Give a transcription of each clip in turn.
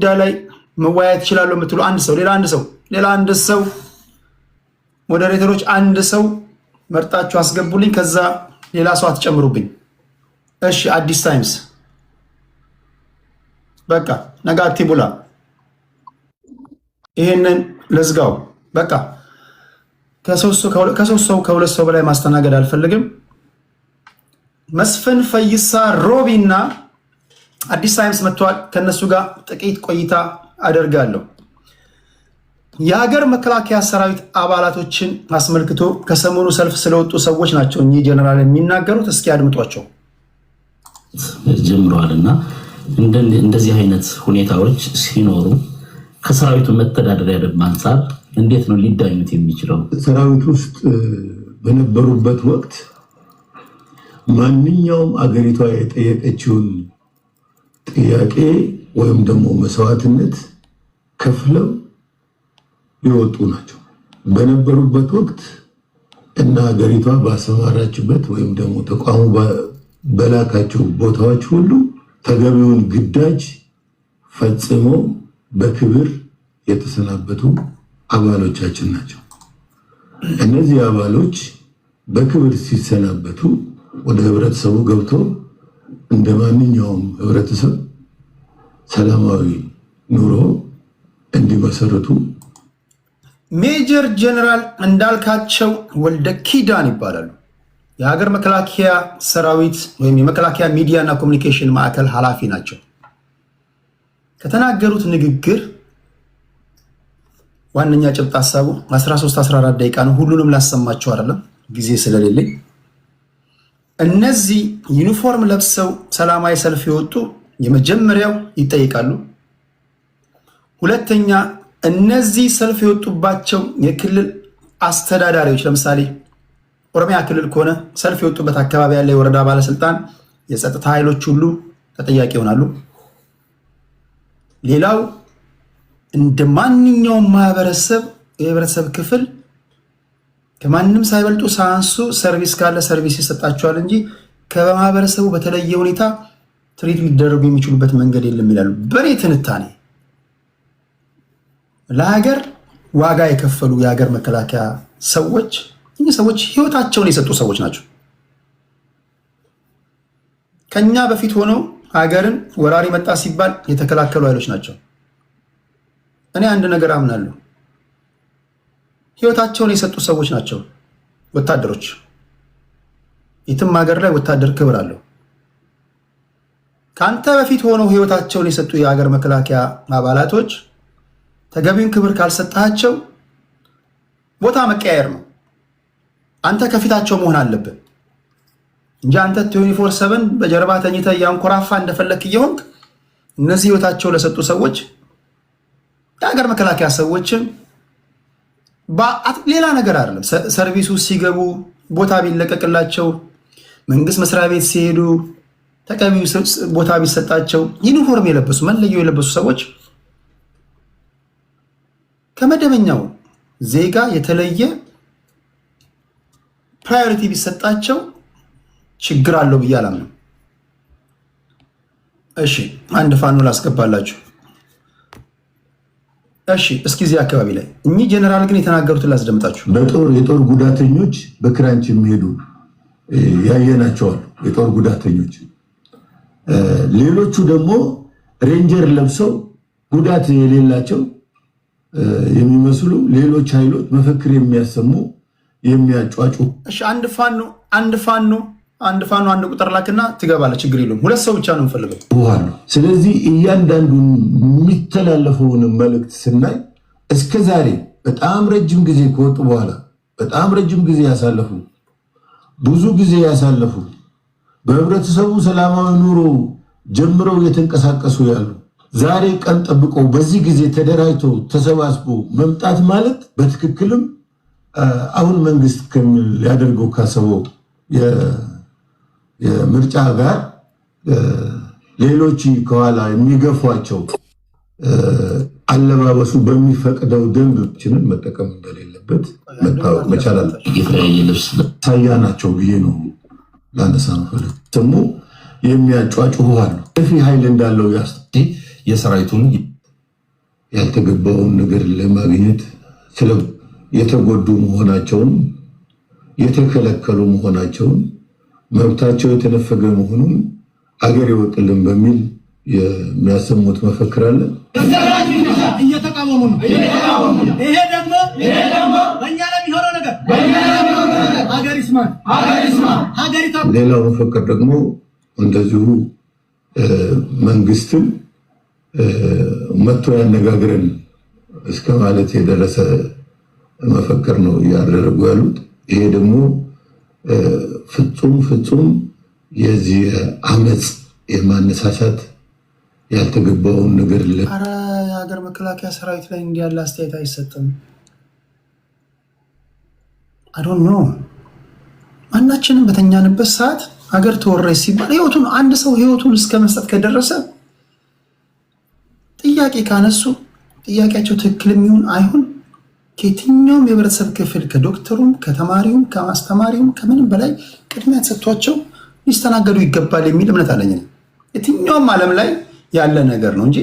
ጉዳይ ላይ መወያየት ይችላል የምትሉ ሌላ አንድ ሰው ሞዴሬተሮች አንድ ሰው መርጣችሁ አስገቡልኝ። ከዛ ሌላ ሰው አትጨምሩብኝ። እሺ አዲስ ታይምስ በቃ ነጋቲ ቡላ ይሄንን ለዝጋው። በቃ ከሶስት ሰው ከሁለት ሰው በላይ ማስተናገድ አልፈልግም። መስፍን ፈይሳ ሮቢና አዲስ ታይምስ መጥቷል። ከነሱ ጋር ጥቂት ቆይታ አደርጋለሁ። የሀገር መከላከያ ሰራዊት አባላቶችን አስመልክቶ ከሰሞኑ ሰልፍ ስለወጡ ሰዎች ናቸው እኚህ ጀነራል የሚናገሩት። እስኪ አድምጧቸው። ጀምረዋልና እንደዚህ አይነት ሁኔታዎች ሲኖሩ ከሰራዊቱ መተዳደሪያ ደንብ አንፃር እንዴት ነው ሊዳኙት የሚችለው? ሰራዊት ውስጥ በነበሩበት ወቅት ማንኛውም አገሪቷ የጠየቀችውን ጥያቄ ወይም ደግሞ መስዋዕትነት ከፍለው የወጡ ናቸው። በነበሩበት ወቅት እና ሀገሪቷ ባሰማራችበት ወይም ደግሞ ተቋሙ በላካቸው ቦታዎች ሁሉ ተገቢውን ግዳጅ ፈጽሞ በክብር የተሰናበቱ አባሎቻችን ናቸው። እነዚህ አባሎች በክብር ሲሰናበቱ ወደ ህብረተሰቡ ገብቶ እንደ ማንኛውም ህብረተሰብ ሰላማዊ ኑሮ እንዲመሰረቱ ሜጀር ጀነራል እንዳልካቸው ወልደ ኪዳን ይባላሉ። የሀገር መከላከያ ሰራዊት ወይም የመከላከያ ሚዲያ እና ኮሚኒኬሽን ማዕከል ኃላፊ ናቸው። ከተናገሩት ንግግር ዋነኛ ጭብጥ ሀሳቡ 13-14 ደቂቃ ነው። ሁሉንም ላሰማቸው አይደለም ጊዜ ስለሌለኝ። እነዚህ ዩኒፎርም ለብሰው ሰላማዊ ሰልፍ የወጡ የመጀመሪያው ይጠይቃሉ። ሁለተኛ እነዚህ ሰልፍ የወጡባቸው የክልል አስተዳዳሪዎች ለምሳሌ ኦሮሚያ ክልል ከሆነ ሰልፍ የወጡበት አካባቢ ያለ የወረዳ ባለስልጣን፣ የጸጥታ ኃይሎች ሁሉ ተጠያቂ ይሆናሉ። ሌላው እንደ ማንኛውም የህብረተሰብ ክፍል ከማንም ሳይበልጡ ሳያንሱ ሰርቪስ ካለ ሰርቪስ ይሰጣቸዋል እንጂ ከማህበረሰቡ በተለየ ሁኔታ ትሪት ሊደረጉ የሚችሉበት መንገድ የለም ይላሉ። በኔ ትንታኔ ለሀገር ዋጋ የከፈሉ የሀገር መከላከያ ሰዎች እኚህ ሰዎች ህይወታቸውን የሰጡ ሰዎች ናቸው። ከኛ በፊት ሆነው ሀገርን ወራሪ መጣ ሲባል የተከላከሉ ኃይሎች ናቸው። እኔ አንድ ነገር አምናለሁ፣ ህይወታቸውን የሰጡ ሰዎች ናቸው ወታደሮች። የትም ሀገር ላይ ወታደር ክብር አለው። ከአንተ በፊት ሆነው ህይወታቸውን የሰጡ የሀገር መከላከያ አባላቶች ተገቢውን ክብር ካልሰጣቸው ቦታ መቀያየር ነው። አንተ ከፊታቸው መሆን አለብን እንጂ አንተ 24/7 በጀርባ ተኝተ ያንኮራፋ እንደፈለክ እየሆንክ እነዚህ ህይወታቸው ለሰጡ ሰዎች የሀገር መከላከያ ሰዎችን ሌላ ነገር አይደለም። ሰርቪሱ ሲገቡ ቦታ ቢለቀቅላቸው፣ መንግስት መስሪያ ቤት ሲሄዱ ተቀቢው ቦታ ቢሰጣቸው፣ ዩኒፎርም የለበሱ መለዮ የለበሱ ሰዎች ከመደበኛው ዜጋ የተለየ ፕራዮሪቲ ቢሰጣቸው ችግር አለው ብዬ አላምንም። እሺ አንድ ፋኖ ላስገባላችሁ። እሺ እስኪ እዚህ አካባቢ ላይ እኚህ ጀነራል ግን የተናገሩትን ላስደምጣችሁ። የጦር ጉዳተኞች በክራንች የሚሄዱ ያየናቸዋል። የጦር ጉዳተኞች ሌሎቹ ደግሞ ሬንጀር ለብሰው ጉዳት የሌላቸው የሚመስሉ ሌሎች ኃይሎች መፈክር የሚያሰሙ የሚያጫጩ። እሺ አንድ ፋኖ አንድ ቁጥር ላክና ትገባለህ። ችግር የለውም። ሁለት ሰው ብቻ ነው የምፈልገው። ስለዚህ እያንዳንዱን የሚተላለፈውን መልእክት ስናይ እስከ ዛሬ በጣም ረጅም ጊዜ ከወጡ በኋላ በጣም ረጅም ጊዜ ያሳለፉ ብዙ ጊዜ ያሳለፉ በህብረተሰቡ ሰላማዊ ኑሮ ጀምረው የተንቀሳቀሱ ያሉ ዛሬ ቀን ጠብቀው በዚህ ጊዜ ተደራጅተው ተሰባስቦ መምጣት ማለት በትክክልም አሁን መንግስት ሊያደርገው ካሰበው የምርጫ ጋር ሌሎች ከኋላ የሚገፏቸው አለባበሱ በሚፈቅደው ደንቦችን መጠቀም እንደሌለበት መታወቅ መቻል አለበት። ሳያ ናቸው ብዬ ነው ላነሳ ነው ፈለግ ደግሞ የሚያጫጩ አሉ። ኃይል እንዳለው የሰራዊቱን ያልተገባውን ነገር ለማግኘት የተጎዱ መሆናቸውን የተከለከሉ መሆናቸውን መብታቸው የተነፈገ መሆኑን አገር ይወቅልን በሚል የሚያሰሙት መፈክር አለ። እየተቃወሙ ነው። ይሄ ደግሞ በእኛ ላይ የሚሆነው ነገር ሀገር ይስማ። ሌላው መፈክር ደግሞ እንደዚሁ መንግስትን መጥቶ ያነጋግረን እስከ ማለት የደረሰ መፈክር ነው እያደረጉ ያሉት። ይሄ ደግሞ ፍጹም የዚህ አመፅ የማነሳሳት ያልተገባውን ነገር ኧረ የሀገር መከላከያ ሰራዊት ላይ እንዲህ ያለ አስተያየት አይሰጥም። አዶን ኖ ማናችንም በተኛንበት ሰዓት ሀገር ተወረች ሲባል ህይወቱን አንድ ሰው ህይወቱን እስከ መስጠት ከደረሰ ጥያቄ ካነሱ ጥያቄያቸው ትክክል የሚሆን አይሁን ከየትኛውም የህብረተሰብ ክፍል ከዶክተሩም ከተማሪውም ከማስተማሪውም ከምንም በላይ ቅድሚያ ተሰጥቷቸው ሊስተናገዱ ይገባል የሚል እምነት አለኝ። የትኛውም ዓለም ላይ ያለ ነገር ነው እንጂ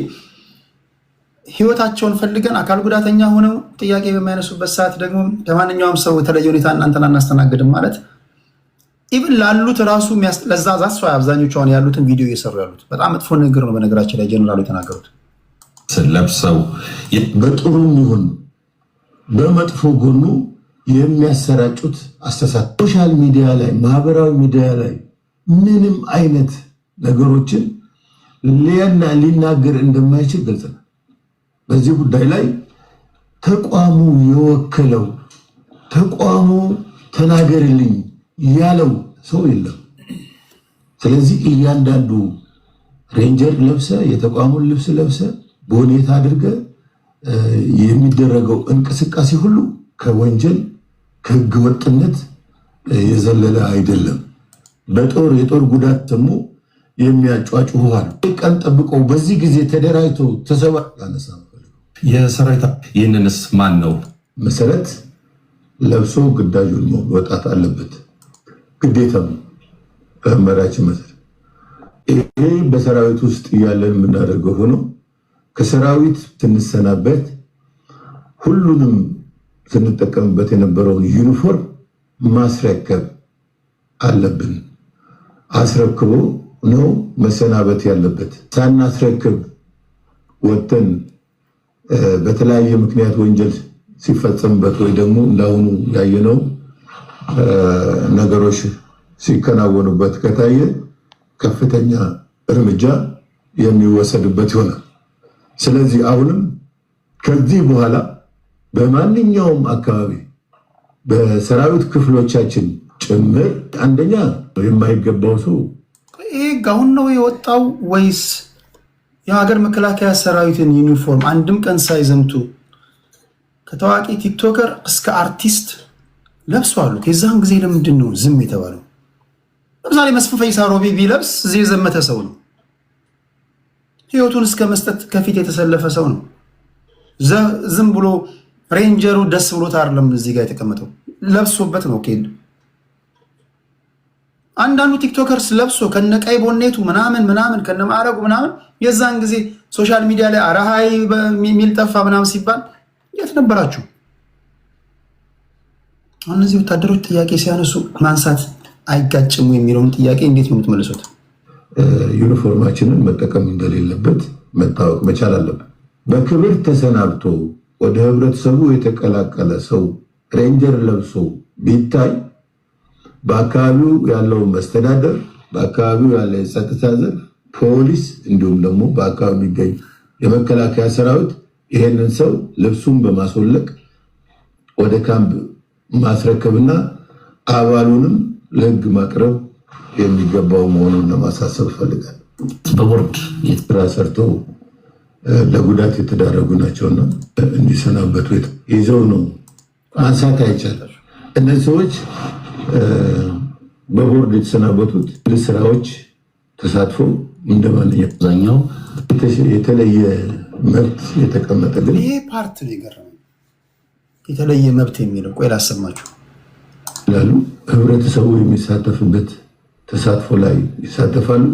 ህይወታቸውን ፈልገን አካል ጉዳተኛ ሆነው ጥያቄ በማይነሱበት ሰዓት ደግሞ ከማንኛውም ሰው የተለየ ሁኔታ እናንተን አናስተናግድም ማለት ኢቭን ላሉት ራሱ ለዛዛት ሰው አብዛኞቹ አሁን ያሉትን ቪዲዮ እየሰሩ ያሉት በጣም መጥፎ ንግግር ነው። በነገራችን ላይ ጀነራሉ የተናገሩት ለብሰው በጥሩም ይሁን በመጥፎ ጎኑ የሚያሰራጩት አስተሳሰብ ሶሻል ሚዲያ ላይ ማህበራዊ ሚዲያ ላይ ምንም አይነት ነገሮችን ሊናገር እንደማይችል ግልጽ ነው። በዚህ ጉዳይ ላይ ተቋሙ የወከለው ተቋሙ ተናገርልኝ ያለው ሰው የለም። ስለዚህ እያንዳንዱ ሬንጀር ለብሰ የተቋሙን ልብስ ለብሰ በሁኔታ አድርገ የሚደረገው እንቅስቃሴ ሁሉ ከወንጀል ከህገ ወጥነት የዘለለ አይደለም። የጦር ጉዳት ደግሞ የሚያጫጩዋል ቀን ጠብቀው በዚህ ጊዜ ተደራጅቶ ተሰባላነሳ የሰራዊት ይህንንስ ማን ነው መሰረት ለብሶ ግዳጁን መውጣት አለበት ግዴታም በመራችን መሰረት ይሄ በሰራዊት ውስጥ ያለን የምናደርገው ሆኖ ከሰራዊት ስንሰናበት ሁሉንም ስንጠቀምበት የነበረውን ዩኒፎርም ማስረከብ አለብን። አስረክቦ ነው መሰናበት ያለበት። ሳናስረክብ ወጥተን በተለያየ ምክንያት ወንጀል ሲፈጸምበት ወይ ደግሞ እንዳሁኑ ያየነው ነገሮች ሲከናወኑበት ከታየ ከፍተኛ እርምጃ የሚወሰድበት ይሆናል። ስለዚህ አሁንም ከዚህ በኋላ በማንኛውም አካባቢ በሰራዊት ክፍሎቻችን ጭምር አንደኛ የማይገባው ሰው ይሄ ጋውን ነው የወጣው ወይስ የሀገር መከላከያ ሰራዊትን ዩኒፎርም አንድም ቀን ሳይዘምቱ ከታዋቂ ቲክቶከር እስከ አርቲስት ለብሰዋል? ከዛን ጊዜ ለምንድን ነው ዝም የተባለው? ለምሳሌ መስፍን ፈይሳ ሮቢ ቢለብስ እዚህ የዘመተ ሰው ነው። ህይወቱን እስከ መስጠት ከፊት የተሰለፈ ሰው ነው። ዝም ብሎ ሬንጀሩ ደስ ብሎት አይደለም እዚህ ጋር የተቀመጠው ለብሶበት ነው። ኬል አንዳንዱ ቲክቶከርስ ለብሶ ከነቀይ ቦኔቱ ምናምን ከነማረጉ ምናምን የዛን ጊዜ ሶሻል ሚዲያ ላይ አራሃይ የሚል ጠፋ ምናምን ሲባል የት ነበራችሁ? እነዚህ ወታደሮች ጥያቄ ሲያነሱ ማንሳት አይጋጭሙ የሚለውን ጥያቄ እንዴት ነው የምትመልሱት? ዩኒፎርማችንን መጠቀም እንደሌለበት መታወቅ መቻል አለበት። በክብር ተሰናብቶ ወደ ህብረተሰቡ የተቀላቀለ ሰው ሬንጀር ለብሶ ቢታይ በአካባቢው ያለው መስተዳደር፣ በአካባቢው ያለ የጸጥታ ዘርፍ፣ ፖሊስ እንዲሁም ደግሞ በአካባቢው የሚገኝ የመከላከያ ሰራዊት ይሄንን ሰው ልብሱን በማስወለቅ ወደ ካምፕ ማስረከብና አባሉንም ለህግ ማቅረብ የሚገባው መሆኑን ለማሳሰብ ፈልጋል። በቦርድ ስራ ሰርተው ለጉዳት የተዳረጉ ናቸውና እንዲሰናበቱ ይዘው ነው ማንሳት አይቻልም። እነዚህ ሰዎች በቦርድ የተሰናበቱት ስራዎች ተሳትፎ እንደማንኛውም አብዛኛው የተለየ መብት የተቀመጠ ግን ይሄ ፓርት ነው የገረመኝ። የተለየ መብት የሚለው ቆይ ላሰማችሁ ይላሉ። ህብረተሰቡ የሚሳተፍበት ተሳትፎ ላይ ይሳተፋሉ።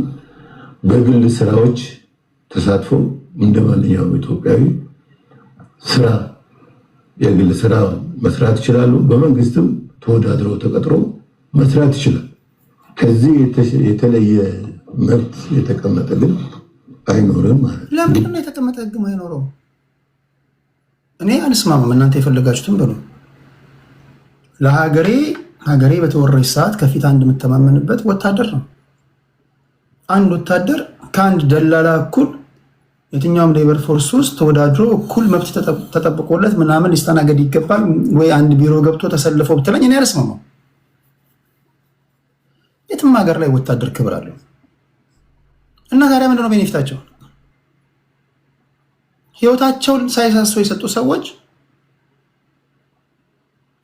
በግል ስራዎች ተሳትፎ እንደማንኛውም ኢትዮጵያዊ ስራ የግል ስራ መስራት ይችላሉ። በመንግስትም ተወዳድረው ተቀጥሮ መስራት ይችላል። ከዚህ የተለየ መብት የተቀመጠ ግን አይኖርም ማለት ነው። ለምንድን ነው የተቀመጠ ህግም አይኖረው? እኔ አልስማማም። እናንተ የፈለጋችሁትን በሉ። ሀገሬ በተወረች ሰዓት ከፊት አንድ የምተማመንበት ወታደር ነው። አንድ ወታደር ከአንድ ደላላ እኩል የትኛውም ሌበር ፎርስ ውስጥ ተወዳድሮ እኩል መብት ተጠብቆለት ምናምን ሊስተናገድ ይገባል ወይ? አንድ ቢሮ ገብቶ ተሰልፈው ብትለኝ እኔ አልስማማም። የትም ሀገር ላይ ወታደር ክብር አለው እና ታዲያ ምንድነው ቤኔፊታቸው? ህይወታቸውን ሳይሳሱ የሰጡ ሰዎች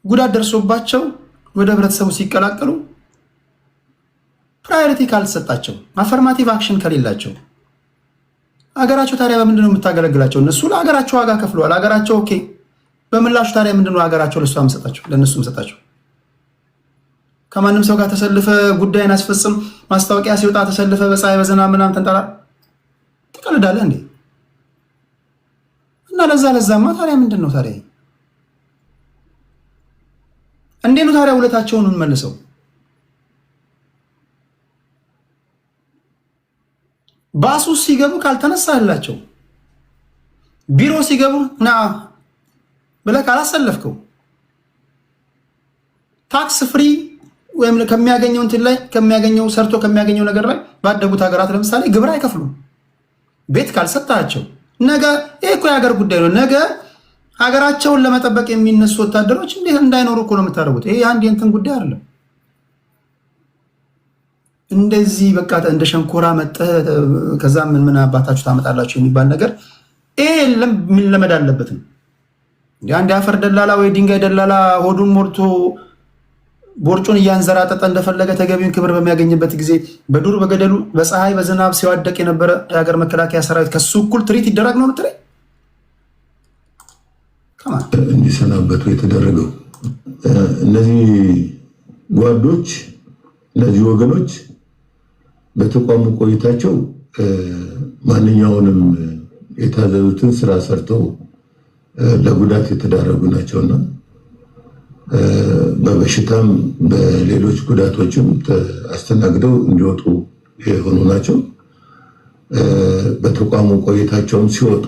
ጉዳት ደርሶባቸው ወደ ህብረተሰቡ ሲቀላቀሉ ፕራዮሪቲ ካልተሰጣቸው፣ አፈርማቲቭ አክሽን ከሌላቸው አገራቸው ታዲያ በምንድነው የምታገለግላቸው? እነሱ ለሀገራቸው ዋጋ ከፍለዋል። ሀገራቸው ኦኬ፣ በምላሹ ታዲያ ምንድነው ሀገራቸው ለእነሱ የምሰጣቸው? ከማንም ሰው ጋር ተሰልፈ ጉዳይን አስፈጽም፣ ማስታወቂያ ሲወጣ ተሰልፈ በፀሐይ በዝናብ ምናምን ተንጠራ ትቀልዳለህ እንዴ? እና ለዛማ ታዲያ ምንድን ነው ታዲያ? እንዴት ነው ታዲያ ውለታቸውን እንመልሰው? ባሱ ሲገቡ ካልተነሳላቸው፣ ቢሮ ሲገቡ ና ብለህ ካላሰለፍከው፣ ታክስ ፍሪ ወይም ከሚያገኘው እንትን ላይ ሰርቶ ከሚያገኘው ነገር ላይ ባደጉት ሀገራት ለምሳሌ ግብር አይከፍሉም። ቤት ካልሰጣቸው ነገ ይሄ እኮ የሀገር ጉዳይ ነው። ነገ ሀገራቸውን ለመጠበቅ የሚነሱ ወታደሮች እንዴት እንዳይኖሩ እኮ ነው የምታደርጉት። ይሄ አንድ የእንትን ጉዳይ አይደለም። እንደዚህ በቃ እንደ ሸንኮራ መጠህ ከዛ ምን አባታችሁ ታመጣላችሁ የሚባል ነገር ይሄ ለመድ አለበትም። አንድ የአፈር ደላላ ወይ ድንጋይ ደላላ ሆዱን ሞልቶ ቦርጩን እያንዘራጠጠ እንደፈለገ ተገቢውን ክብር በሚያገኝበት ጊዜ በዱር በገደሉ በፀሐይ በዝናብ ሲዋደቅ የነበረ የሀገር መከላከያ ሰራዊት ከሱ እኩል ትሪት ይደረግ ነው የምትለኝ? እንዲሰናበቱ የተደረገው እነዚህ ጓዶች፣ እነዚህ ወገኖች በተቋሙ ቆይታቸው ማንኛውንም የታዘዙትን ስራ ሰርተው ለጉዳት የተዳረጉ ናቸውና በበሽታም በሌሎች ጉዳቶችም አስተናግደው እንዲወጡ የሆኑ ናቸው። በተቋሙ ቆይታቸውም ሲወጡ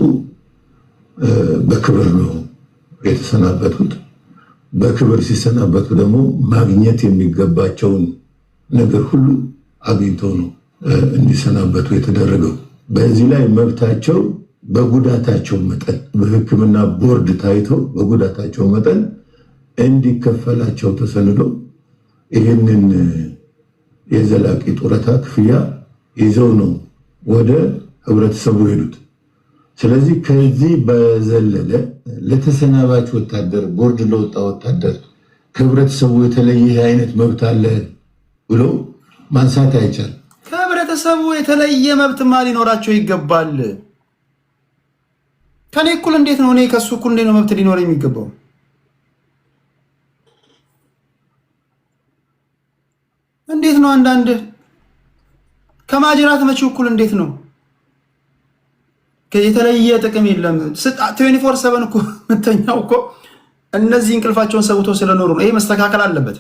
በክብር ነው የተሰናበቱት። በክብር ሲሰናበቱ ደግሞ ማግኘት የሚገባቸውን ነገር ሁሉ አግኝተው ነው እንዲሰናበቱ የተደረገው። በዚህ ላይ መብታቸው በጉዳታቸው መጠን በሕክምና ቦርድ ታይተው በጉዳታቸው መጠን እንዲከፈላቸው ተሰንዶ ይህንን የዘላቂ ጡረታ ክፍያ ይዘው ነው ወደ ህብረተሰቡ ሄዱት። ስለዚህ ከዚህ በዘለለ ለተሰናባች ወታደር ቦርድ ለወጣ ወታደር ከህብረተሰቡ የተለየ አይነት መብት አለ ብሎ ማንሳት አይቻልም። ከህብረተሰቡ የተለየ መብትማ ሊኖራቸው ይገባል። ከኔ እኩል እንዴት ነው? እኔ ከሱ እኩል እንዴት ነው መብት ሊኖር የሚገባው? እንዴት ነው? አንዳንድ ከማጅራት መቼ እኩል እንዴት ነው? የተለየ ጥቅም የለም። 24/7 እኮ የምተኛው እኮ እነዚህ እንቅልፋቸውን ሰውቶ ስለኖሩ ነው። ይሄ መስተካከል አለበት።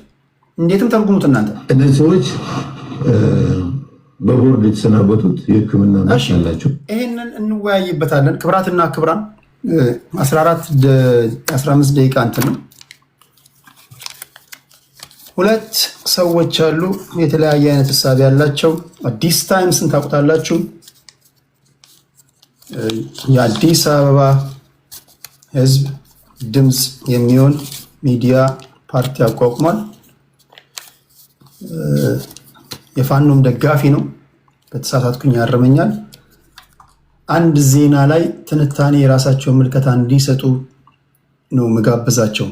እንዴትም ተርጉሙት እናንተ። እነዚህ ሰዎች በቦርድ የተሰናበቱት የህክምና መብት አላቸው። ይሄንን እንወያይበታለን። ክብራትና ክብራን 15 ደቂቃ እንትን ነው። ሁለት ሰዎች አሉ፣ የተለያየ አይነት ሀሳብ ያላቸው። አዲስ ታይምስን ታውቁታላችሁ። የአዲስ አበባ ህዝብ ድምፅ የሚሆን ሚዲያ ፓርቲ አቋቁሟል። የፋኖም ደጋፊ ነው። በተሳሳትኩኝ ያርመኛል። አንድ ዜና ላይ ትንታኔ የራሳቸውን ምልከታ እንዲሰጡ ነው ምጋብዛቸው።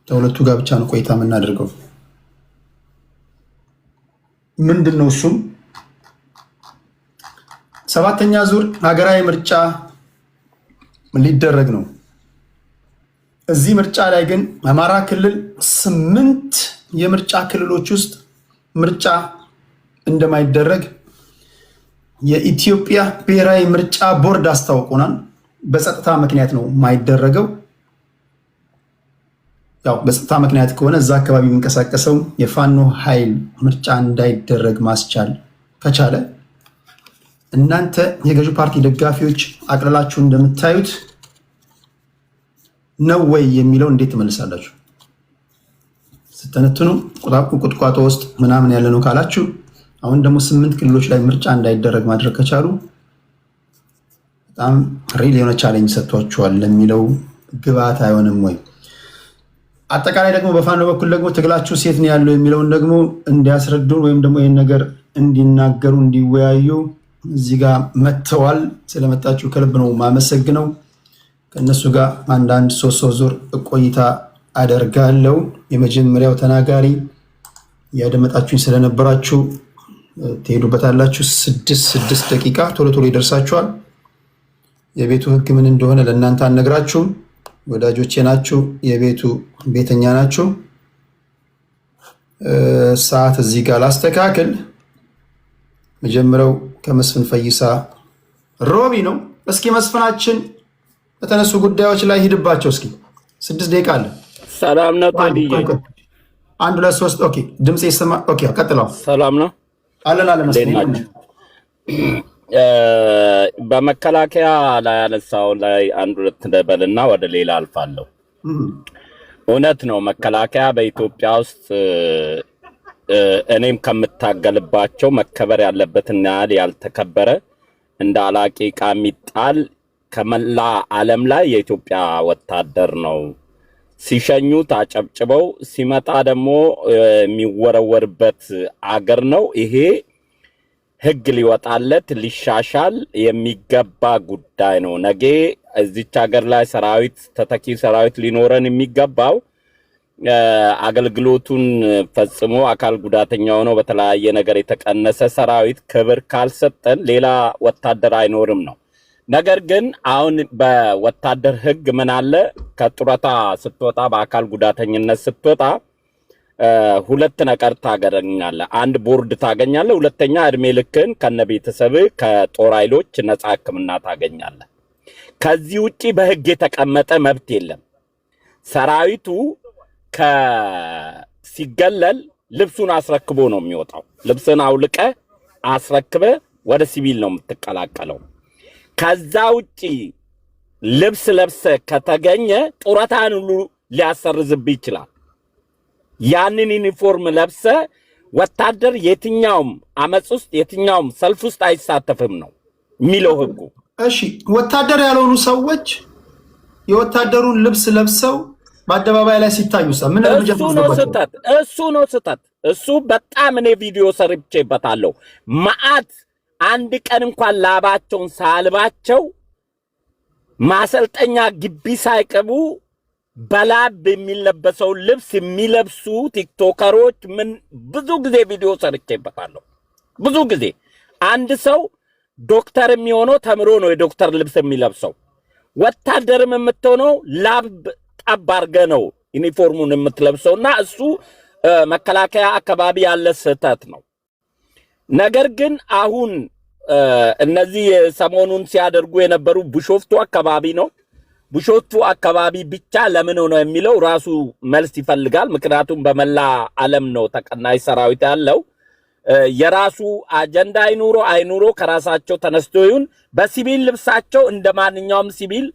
ከሁለቱ ጋር ብቻ ነው ቆይታ የምናደርገው። ምንድን ነው እሱም 7ኛ ዙር ሀገራዊ ምርጫ ሊደረግ ነው። እዚህ ምርጫ ላይ ግን አማራ ክልል 8 የምርጫ ክልሎች ውስጥ ምርጫ እንደማይደረግ የኢትዮጵያ ብሔራዊ ምርጫ ቦርድ አስታውቆናል። በጸጥታ ምክንያት ነው የማይደረገው። ያው በጸጥታ ምክንያት ከሆነ እዛ አካባቢ የሚንቀሳቀሰው የፋኖ ኃይል ምርጫ እንዳይደረግ ማስቻል ከቻለ እናንተ የገዢ ፓርቲ ደጋፊዎች አቅልላችሁ እንደምታዩት ነው ወይ የሚለው እንዴት ትመልሳላችሁ? ስተነትኑ ቁጥቋጦ ውስጥ ምናምን ያለ ነው ካላችሁ፣ አሁን ደግሞ 8 ክልሎች ላይ ምርጫ እንዳይደረግ ማድረግ ከቻሉ በጣም ሪል የሆነ ቻሌንጅ ሰጥቷቸዋል ለሚለው ግብአት አይሆንም ወይ? አጠቃላይ ደግሞ በፋኖ በኩል ደግሞ ትግላችሁ ሴት ነው ያለው የሚለውን ደግሞ እንዲያስረዱ ወይም ደግሞ ይህን ነገር እንዲናገሩ እንዲወያዩ እዚህ ጋር መጥተዋል። ስለመጣችሁ ከልብ ነው ማመሰግነው። ከእነሱ ጋር አንዳንድ 3 ዙር ቆይታ አደርጋለሁ። የመጀመሪያው ተናጋሪ ያደመጣችሁኝ ስለነበራችሁ ትሄዱበታላችሁ። 6 ደቂቃ ቶሎ ቶሎ ይደርሳችኋል። የቤቱ ህግ ምን እንደሆነ ለእናንተ አልነግራችሁም። ወዳጆቼ ናችሁ፣ የቤቱ ቤተኛ ናችሁ። ሰዓት እዚህ ጋር ላስተካክል። መጀመሪያው ከመስፍን ፈይሳ ሮቢ ነው። እስኪ መስፍናችን በተነሱ ጉዳዮች ላይ ሂድባቸው። እስኪ 6 ደቂቃ አለ። ሰላም ነው ታዲያ? 1 2 3 ኦኬ። ድምጽ ይሰማ? ኦኬ ቀጥለው። ሰላም ነው አለን መስፍን። በመከላከያ ላይ ያነሳው ላይ 1 2 ደበልና ወደ ሌላ አልፋለሁ። እውነት ነው መከላከያ በኢትዮጵያ ውስጥ እኔም ከምታገልባቸው መከበር ያለበትና ያልተከበረ እንደ አላቂ ዕቃ የሚጣል ከመላ ዓለም ላይ የኢትዮጵያ ወታደር ነው። ሲሸኙት አጨብጭበው ሲመጣ ደግሞ የሚወረወርበት አገር ነው። ይሄ ህግ ሊወጣለት ሊሻሻል የሚገባ ጉዳይ ነው። ነገ እዚች ሀገር ላይ ሰራዊት ተተኪ ሰራዊት ሊኖረን የሚገባው አገልግሎቱን ፈጽሞ አካል ጉዳተኛ ሆኖ በተለያየ ነገር የተቀነሰ ሰራዊት ክብር ካልሰጠን ሌላ ወታደር አይኖርም ነው። ነገር ግን አሁን በወታደር ህግ ምን አለ? ከጡረታ ስትወጣ በአካል ጉዳተኝነት ስትወጣ 2 ነገር ታገኛለህ። 1 ቦርድ ታገኛለህ፣ 2ኛ እድሜ ልክን ከነቤተሰብ ከጦር ኃይሎች ነፃ ህክምና ታገኛለህ። ከዚህ ውጪ በህግ የተቀመጠ መብት የለም። ሰራዊቱ ሲገለል ልብሱን አስረክቦ ነው የሚወጣው። ልብስን አውልቀ አስረክበ ወደ ሲቪል ነው የምትቀላቀለው። ከዛ ውጪ ልብስ ለብሰ ከተገኘ ጡረታን ሁሉ ሊያሰርዝብ ይችላል። ያንን ዩኒፎርም ለብሰ ወታደር የትኛውም አመጽ ውስጥ የትኛውም ሰልፍ ውስጥ አይሳተፍም ነው የሚለው ህጉ። እሺ ወታደር ያልሆኑ ሰዎች የወታደሩን ልብስ ለብሰው በአደባባይ ላይ ሲታዩ ምን እሱ ነው ስህተት። እሱ በጣም እኔ ቪዲዮ ሰርቼበታለሁ። መዓት አንድ ቀን እንኳን ላባቸውን ሳልባቸው ማሰልጠኛ ግቢ ሳይቀቡ በላብ የሚለበሰው ልብስ የሚለብሱ ቲክቶከሮች ምን ብዙ ጊዜ ቪዲዮ ሰርቼበታለሁ። ብዙ ጊዜ አንድ ሰው ዶክተር የሚሆነው ተምሮ ነው የዶክተር ልብስ የሚለብሰው። ወታደርም የምትሆነው ላብ ጠብ አድርገህ ነው ዩኒፎርሙን የምትለብሰውና እሱ መከላከያ አካባቢ ያለ ስህተት ነው። ነገር ግን አሁን እነዚህ ሰሞኑን ሲያደርጉ የነበሩ ቢሾፍቱ አካባቢ ነው። ቢሾፍቱ አካባቢ ብቻ ለምን ነው የሚለው ራሱ መልስ ይፈልጋል። ምክንያቱም በመላ ዓለም ነው ተቀናይ ሰራዊት ያለው። የራሱ አጀንዳ አይኑሮ ከራሳቸው ተነስቶ ይሁን በሲቪል ልብሳቸው እንደማንኛውም ሲቪል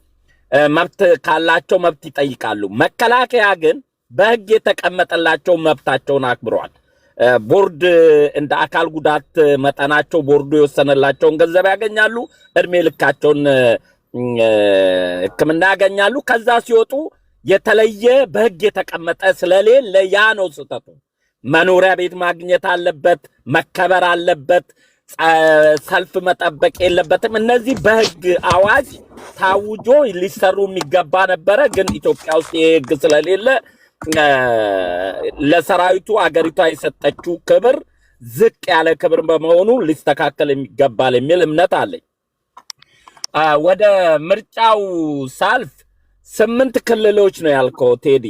መብት ካላቸው መብት ይጠይቃሉ። መከላከያ ግን በህግ የተቀመጠላቸው መብታቸውን አክብረዋል። ቦርድ እንደ አካል ጉዳት መጠናቸው ቦርዱ የወሰነላቸውን ገንዘብ ያገኛሉ። እድሜ ልካቸውን ህክምና ያገኛሉ። ከዛ ሲወጡ የተለየ በህግ የተቀመጠ ስለሌለ ያ ነው ስህተቱ። መኖሪያ ቤት ማግኘት አለበት፣ መከበር አለበት፣ ሰልፍ መጠበቅ የለበትም። እነዚህ በህግ አዋጅ ታውጆ ሊሰሩ የሚገባ ነበረ። ግን ኢትዮጵያ ውስጥ የህግ ስለሌለ ለሰራዊቱ አገሪቷ የሰጠችው ክብር ዝቅ ያለ ክብር በመሆኑ ሊስተካከል የሚገባል የሚል እምነት አለኝ። ወደ ምርጫው ሳልፍ 8 ክልሎች ነው ያልከው ቴዲ፣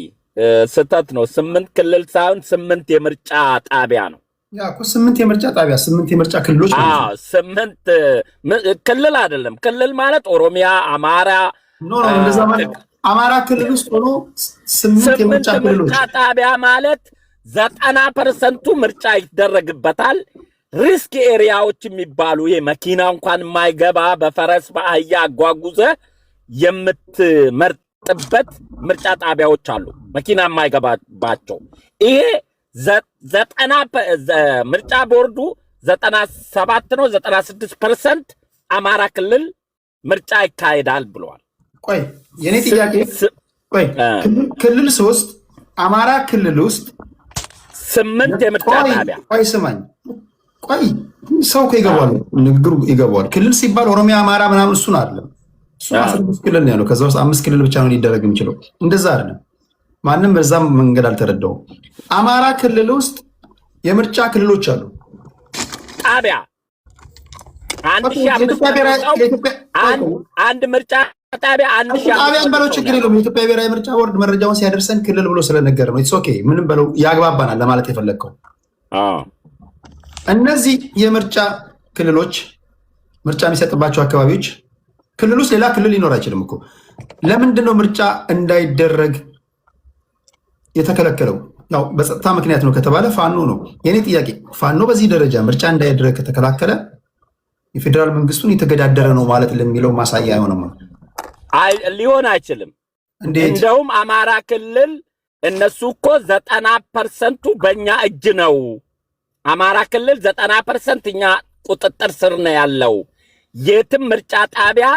ስህተት ነው። 8 ክልል ሳይሆን 8 የምርጫ ጣቢያ ነው። ያ እኮ 8 የምርጫ ጣቢያ 8 የምርጫ ክልሎች ማለት ነው። 8 ክልል አይደለም። ክልል ማለት ኦሮሚያ፣ አማራ ኖ እንደዛ ማለት አማራ ክልል ውስጥ ሆኖ 8 የምርጫ ክልሎች ጣቢያ ማለት 90% ምርጫ ይደረግበታል። ሪስክ ኤሪያዎች የሚባሉ መኪና እንኳን የማይገባ በፈረስ በአህያ አጓጉዘ የምትመርጥበት ምርጫ ጣቢያዎች አሉ፣ መኪና የማይገባባቸው። ይሄ 90 ምርጫ ቦርዱ 97 ነው 96% አማራ ክልል ምርጫ ይካሄዳል ብለዋል። ቆይ የኔ ጥያቄ ቆይ ክልል 3 አማራ ክልል ውስጥ 8 የምርጫ ጣቢያ ቆይ ስማኝ ቆይ ሰው ይገባል ንግግሩ ይገባል። ክልል ሲባል ኦሮሚያ አማራ ምናምን እሱን አይደለም። እሱ 16 ክልል ነው ያለው። ከዛ ውስጥ 5 ክልል ብቻ ነው ሊደረግ የሚችለው። እንደዛ አይደለም። ማንም በዛም መንገድ አልተረዳውም። አማራ ክልል ውስጥ የምርጫ ክልሎች አሉ ጣቢያ አንድ ምርጫ ጣቢያ 1000 ጣቢያን በለው ችግር የለውም። የኢትዮጵያ ብሔራዊ ምርጫ ቦርድ መረጃውን ሲያደርሰን ክልል ብሎ ስለነገረ ነው። ኢትስ ኦኬ ምንም በለው ያግባባናል ለማለት የፈለግከው። እነዚህ የምርጫ ክልሎች ምርጫ የሚሰጥባቸው አካባቢዎች ክልል ውስጥ ሌላ ክልል ሊኖር አይችልም እኮ። ለምንድን ነው ምርጫ እንዳይደረግ የተከለከለው? ያው በጸጥታ ምክንያት ነው ከተባለ ፋኖ ነው። የኔ ጥያቄ ፋኖ በዚህ ደረጃ ምርጫ እንዳይደረግ ከተከላከለ የፌዴራል መንግስቱን የተገዳደረ ነው ማለት ለሚለው ማሳያ አይሆንም። ሊሆን አይችልም። እንደውም አማራ ክልል እነሱ እኮ 90% በእኛ እጅ ነው። አማራ ክልል 90% እኛ ቁጥጥር ስር ነው ያለው። የትም ምርጫ ጣቢያ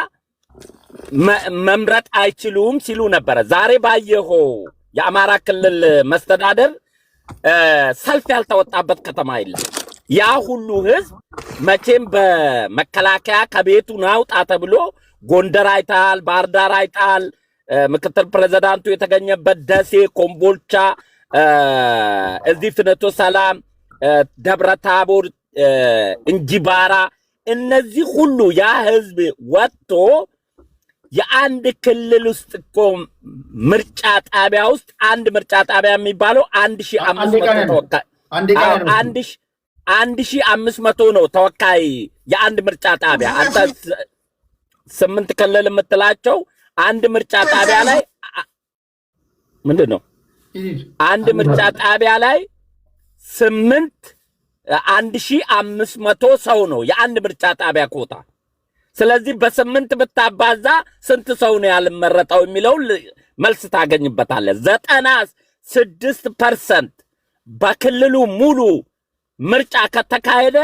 መምረጥ አይችሉም ሲሉ ነበረ። ዛሬ ባየኸው የአማራ ክልል መስተዳደር ሰልፍ ያልተወጣበት ከተማ የለም። ያ ሁሉ ህዝብ መቼም በመከላከያ ከቤቱ ናውጣ ተብሎ ጎንደር አይታል፣ ባህር ዳር አይታል፣ ምክትል ፕሬዝዳንቱ የተገኘበት ደሴ፣ ኮምቦልቻ፣ እዚህ ፍኖተ ሰላም፣ ደብረ ታቦር፣ እንጂባራ እነዚህ ሁሉ ያ ህዝብ ወጥቶ የአንድ ክልል ውስጥ እኮ ምርጫ ጣቢያ ውስጥ አንድ ምርጫ ጣቢያ የሚባለው 1500 ተወካይ 1500 ነው ተወካይ የአንድ ምርጫ ጣቢያ። አንተ 8 ክልል የምትላቸው አንድ ምርጫ ጣቢያ ላይ ምንድን ነው? አንድ ምርጫ ጣቢያ ላይ 1500 ሰው ነው የአንድ ምርጫ ጣቢያ ኮታ። ስለዚህ በ8 ብታባዛ ስንት ሰው ነው ያልመረጠው የሚለው መልስ ታገኝበታለህ። 96% በክልሉ ሙሉ ምርጫ ከተካሄደ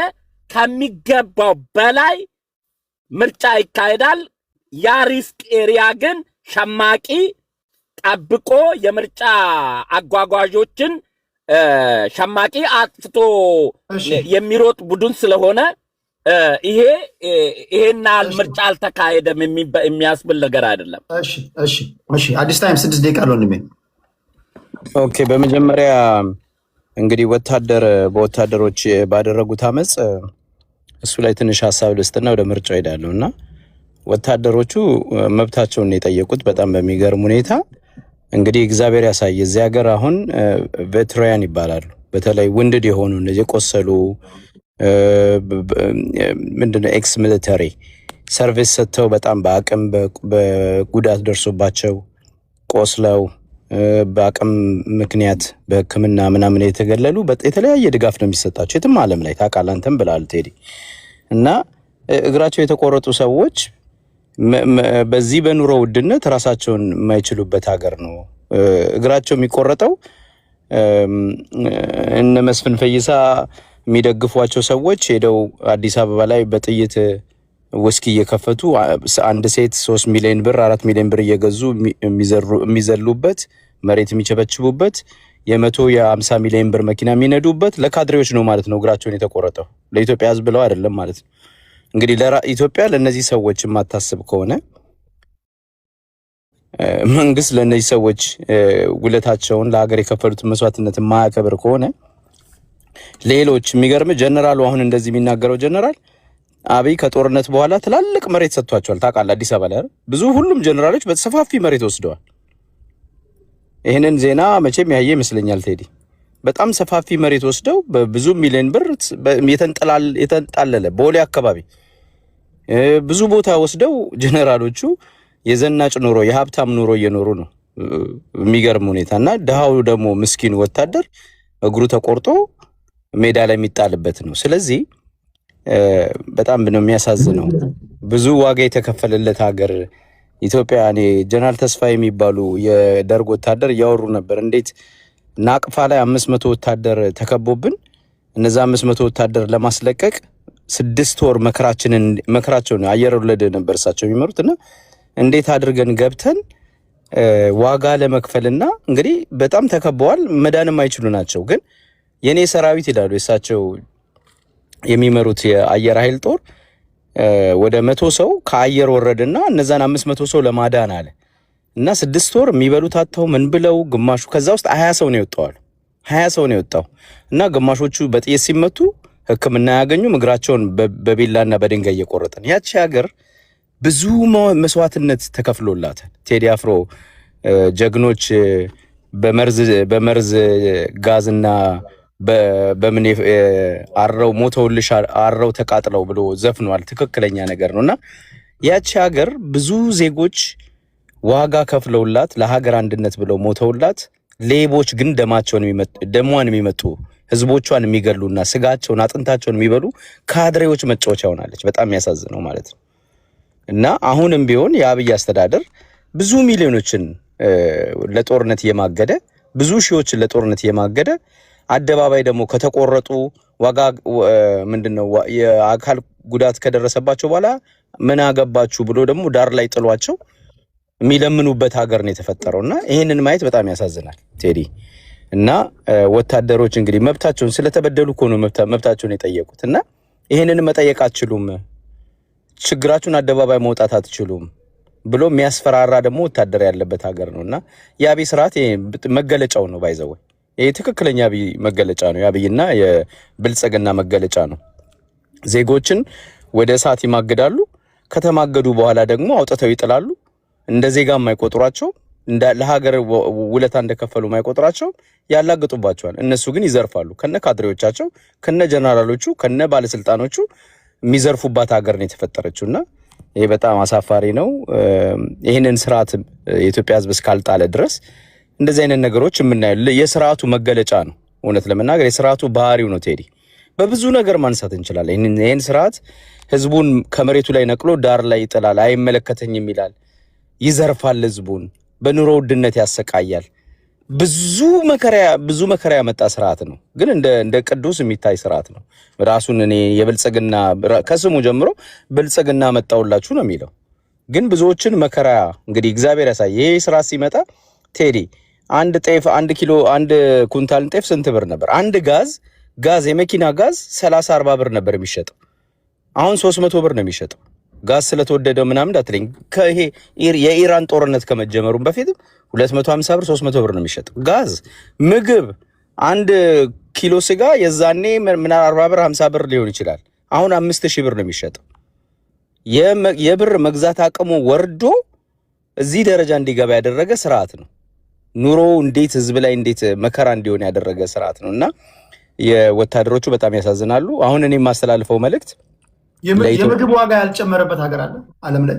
ከሚገባው በላይ ምርጫ ይካሄዳል። ያ ሪስክ ኤሪያ ግን ሸማቂ ጠብቆ የምርጫ አጓጓዦችን ሸማቂ አጥፍቶ የሚሮጥ ቡድን ስለሆነ ይሄናል ምርጫ አልተካሄደም የሚያስብል ነገር አይደለም። እሺ አዲስ ታይም 6 ደቂቃ አለኝ። ኦኬ በመጀመሪያ እንግዲህ በወታደሮች ባደረጉት አመጽ እሱ ላይ ትንሽ ሀሳብ ልስጥና ወደ ምርጫው ሄዳለሁ። እና ወታደሮቹ መብታቸውን የጠየቁት በጣም በሚገርም ሁኔታ እንግዲህ እግዚአብሔር ያሳይ። እዚህ ሀገር አሁን ቬትራን ይባላሉ። በተለይ ውንድድ የሆኑ እነዚህ የቆሰሉ ምንድነው ኤክስ ሚሊተሪ ሰርቪስ ሰጥተው በጣም በአቅም በጉዳት ደርሶባቸው ቆስለው በአቅም ምክንያት በሕክምና ምናምን የተገለሉ የተለያየ ድጋፍ ነው የሚሰጣቸው የትም ዓለም ላይ ታውቃለህ፣ አንተም ብለሃል ቴዲ። እና እግራቸው የተቆረጡ ሰዎች በዚህ በኑሮ ውድነት ራሳቸውን የማይችሉበት ሀገር ነው እግራቸው የሚቆረጠው። እነ መስፍን ፈይሳ የሚደግፏቸው ሰዎች ሄደው አዲስ አበባ ላይ በጥይት ውስኪ እየከፈቱ አንድ ሴት 3 ሚሊዮን ብር 4 ሚሊዮን ብር እየገዙ የሚዘሉበት መሬት የሚቸበችቡበት የ150 ሚሊዮን ብር መኪና የሚነዱበት ለካድሬዎች ነው ማለት ነው እግራቸውን የተቆረጠው። ለኢትዮጵያ ሕዝብ ብለው አይደለም ማለት ነው። እንግዲህ ኢትዮጵያ ለነዚህ ሰዎች የማታስብ ከሆነ መንግስት ለነዚህ ሰዎች ውለታቸውን ለሀገር የከፈሉትን መስዋዕትነት የማያከብር ከሆነ ሌሎች የሚገርም ጀነራሉ አሁን እንደዚህ የሚናገረው ጀነራል አብይ ከጦርነት በኋላ ትላልቅ መሬት ሰጥቷቸዋል። ታውቃለህ አዲስ አበባ ላይ ብዙ ሁሉም ጀነራሎች በተሰፋፊ መሬት ወስደዋል። ይሄንን ዜና መቼም ያየ ይመስለኛል ቴዲ። በጣም ሰፋፊ መሬት ወስደው በብዙ ሚሊዮን ብር የተንጣለለ ቦሌ አካባቢ ብዙ ቦታ ወስደው ጀነራሎቹ የዘናጭ ኑሮ የሀብታም ኑሮ እየኖሩ ነው የሚገርም ሁኔታና ድሃው ደግሞ ምስኪን ወታደር እግሩ ተቆርጦ ሜዳ ላይ የሚጣልበት ነው። ስለዚህ በጣም ነው የሚያሳዝነው። ብዙ ዋጋ የተከፈለለት ሀገር ኢትዮጵያ። እኔ ጀነራል ተስፋ የሚባሉ የደርግ ወታደር እያወሩ ነበር እንዴት ናቅፋ ላይ 500 ወታደር ተከቦብን እነዛ 500 ወታደር ለማስለቀቅ 6 ወር መከራቸውን አየር ወለድ ነበር እሳቸው የሚመሩትና እንዴት አድርገን ገብተን ዋጋ ለመክፈልና እንግዲህ በጣም ተከበዋል። መዳንም አይችሉ ናቸው። ግን የኔ ሰራዊት ይላሉ እሳቸው የሚመሩት የአየር ኃይል ጦር ወደ 100 ሰው ከአየር ወረደና እነዛን 500 ሰው ለማዳን አለ እና 6 ወር የሚበሉት አጥተው ምን ብለው ግማሹ ከዛ ውስጥ 20 ሰው ነው የወጣው 20 ሰው ነው የወጣው እና ግማሾቹ በጥይት ሲመቱ ሕክምና ያገኙ እግራቸውን በቢላና በድንጋይ እየቆረጠን ያቺ ሀገር ብዙ መስዋዕትነት ተከፍሎላታል። ቴዲ አፍሮ ጀግኖች በመርዝ ጋዝና በምን አረው ሞተውልሽ አረው ተቃጥለው ብሎ ዘፍኗል። ትክክለኛ ነገር ነውና ያቺ ሀገር ብዙ ዜጎች ዋጋ ከፍለውላት ለሀገር አንድነት ብለው ሞተውላት፣ ሌቦች ግን ደሟን የሚመጡ ህዝቦቿን የሚገሉና ስጋቸውን አጥንታቸውን የሚበሉ ካድሬዎች መጫወቻ ሆናለች። በጣም የሚያሳዝነው ማለት ነው። እና አሁንም ቢሆን የአብይ አስተዳደር ብዙ ሚሊዮኖችን ለጦርነት እየማገደ ብዙ ሺዎችን ለጦርነት እየማገደ አደባባይ ደግሞ ከተቆረጡ ዋጋ ምንድነው የአካል ጉዳት ከደረሰባቸው በኋላ ምን አገባችሁ ብሎ ደግሞ ዳር ላይ ጥሏቸው የሚለምኑበት ሀገር ነው የተፈጠረውና ይሄንን ማየት በጣም ያሳዝናል ቴዲ። እና ወታደሮች እንግዲህ መብታቸውን ስለተበደሉ እኮ ነው መብታቸውን የጠየቁት እና ይሄንን መጠየቅ አትችሉም፣ ችግራችሁን አደባባይ መውጣት አትችሉም ብሎ የሚያስፈራራ ደግሞ ወታደር ያለበት ሀገር ነውና የአብይ ስርዓት መገለጫው ነው። ባይዘው ይሄ ትክክለኛ የአብይ መገለጫ ነው። የአብይና የብልጽግና መገለጫ ነው። ዜጎችን ወደ እሳት ይማግዳሉ። ከተማገዱ በኋላ ደግሞ አውጥተው ይጥላሉ። እንደ ዜጋ የማይቆጥሯቸው ለሀገር ውለታ እንደከፈሉ የማይቆጥሯቸው ያላግጡባቸዋል። እነሱ ግን ይዘርፋሉ። ከነ ካድሬዎቻቸው ከነ ጀነራሎቹ ከነ ባለስልጣኖቹ የሚዘርፉባት ሀገር ነው የተፈጠረችውና ይሄ በጣም አሳፋሪ ነው። ይህንን ስርዓት የኢትዮጵያ ሕዝብ እስካልጣለ ድረስ እንደዚህ አይነት ነገሮች የምናየው የስርዓቱ መገለጫ ነው። እውነት ለመናገር የስርዓቱ ባህሪው ነው ቴዲ። በብዙ ነገር ማንሳት እንችላለን። ይህን ስርዓት ህዝቡን ከመሬቱ ላይ ነቅሎ ዳር ላይ ይጥላል። አይመለከተኝም ይላል። ይዘርፋል። ህዝቡን በኑሮ ውድነት ያሰቃያል። ብዙ መከራ ያመጣ ስርዓት ነው። ግን እንደ ቅዱስ የሚታይ ስርዓት ነው። ራሱን እኔ የብልጽግና ከስሙ ጀምሮ ብልጽግና መጣውላችሁ ነው የሚለው። ግን ብዙዎችን መከራ እንግዲህ እግዚአብሔር ያሳይ። ይሄ ስርዓት ሲመጣ ቴዲ አንድ ኩንታል ጤፍ ስንት ብር ነበር? አንድ ጋዝ የመኪና ጋዝ 30-40 ብር ነበር የሚሸጠው። አሁን 300 ብር ነው የሚሸጠው። ጋዝ ስለተወደደው ምናምን እንዳትለኝ። ከይሄ የኢራን ጦርነት ከመጀመሩም በፊትም 250 ብር 300 ብር ነው የሚሸጠው ጋዝ። ምግብ አንድ ኪሎ ስጋ የዛኔ ምን 40 ብር 50 ብር ሊሆን ይችላል። አሁን 5000 ብር ነው የሚሸጠው። የብር መግዛት አቅሙ ወርዶ እዚህ ደረጃ እንዲገባ ያደረገ ስርዓት ነው። ኑሮ እንዴት ህዝብ ላይ እንዴት መከራ እንዲሆን ያደረገ ስርዓት ነውና የወታደሮቹ በጣም ያሳዝናሉ። አሁን እኔ የማስተላልፈው መልእክት የምግብ ዋጋ ያልጨመረበት ሀገር አለ ዓለም ላይ?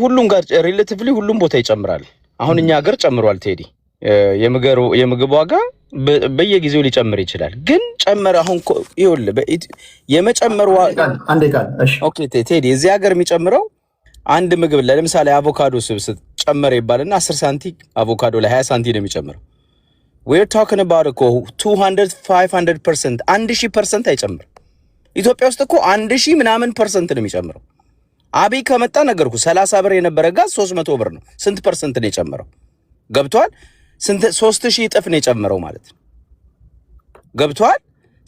ሁሉም ጋር ሪሌቲቭሊ ሁሉም ቦታ ይጨምራል። አሁን እኛ ሀገር ጨምሯል ቴዲ። የምግብ ዋጋ በየጊዜው ሊጨምር ይችላል። ግን ጨመረ። አሁን ይኸውልህ የመጨመር አንዴ ቃል እሺ፣ ኦኬ ቴዲ፣ እዚህ ሀገር የሚጨምረው አንድ ምግብ ለምሳሌ አቮካዶ ስብስብ ጨመረ ይባልና 10 ሳንቲ አቮካዶ ላይ 20 ሳንቲ ነው የሚጨምረው። we're talking about እኮ 200-500% 1000% አይጨምርም። ኢትዮጵያ ውስጥ እኮ 1000 ምናምን % ነው የሚጨምረው። አብይ ከመጣ ነገርኩ 30 ብር የነበረ ጋዝ 300 ብር ነው። ስንት % ነው የጨመረው? ገብቷል? 3000 እጥፍ ነው የጨመረው ማለት ነው። ገብቷል?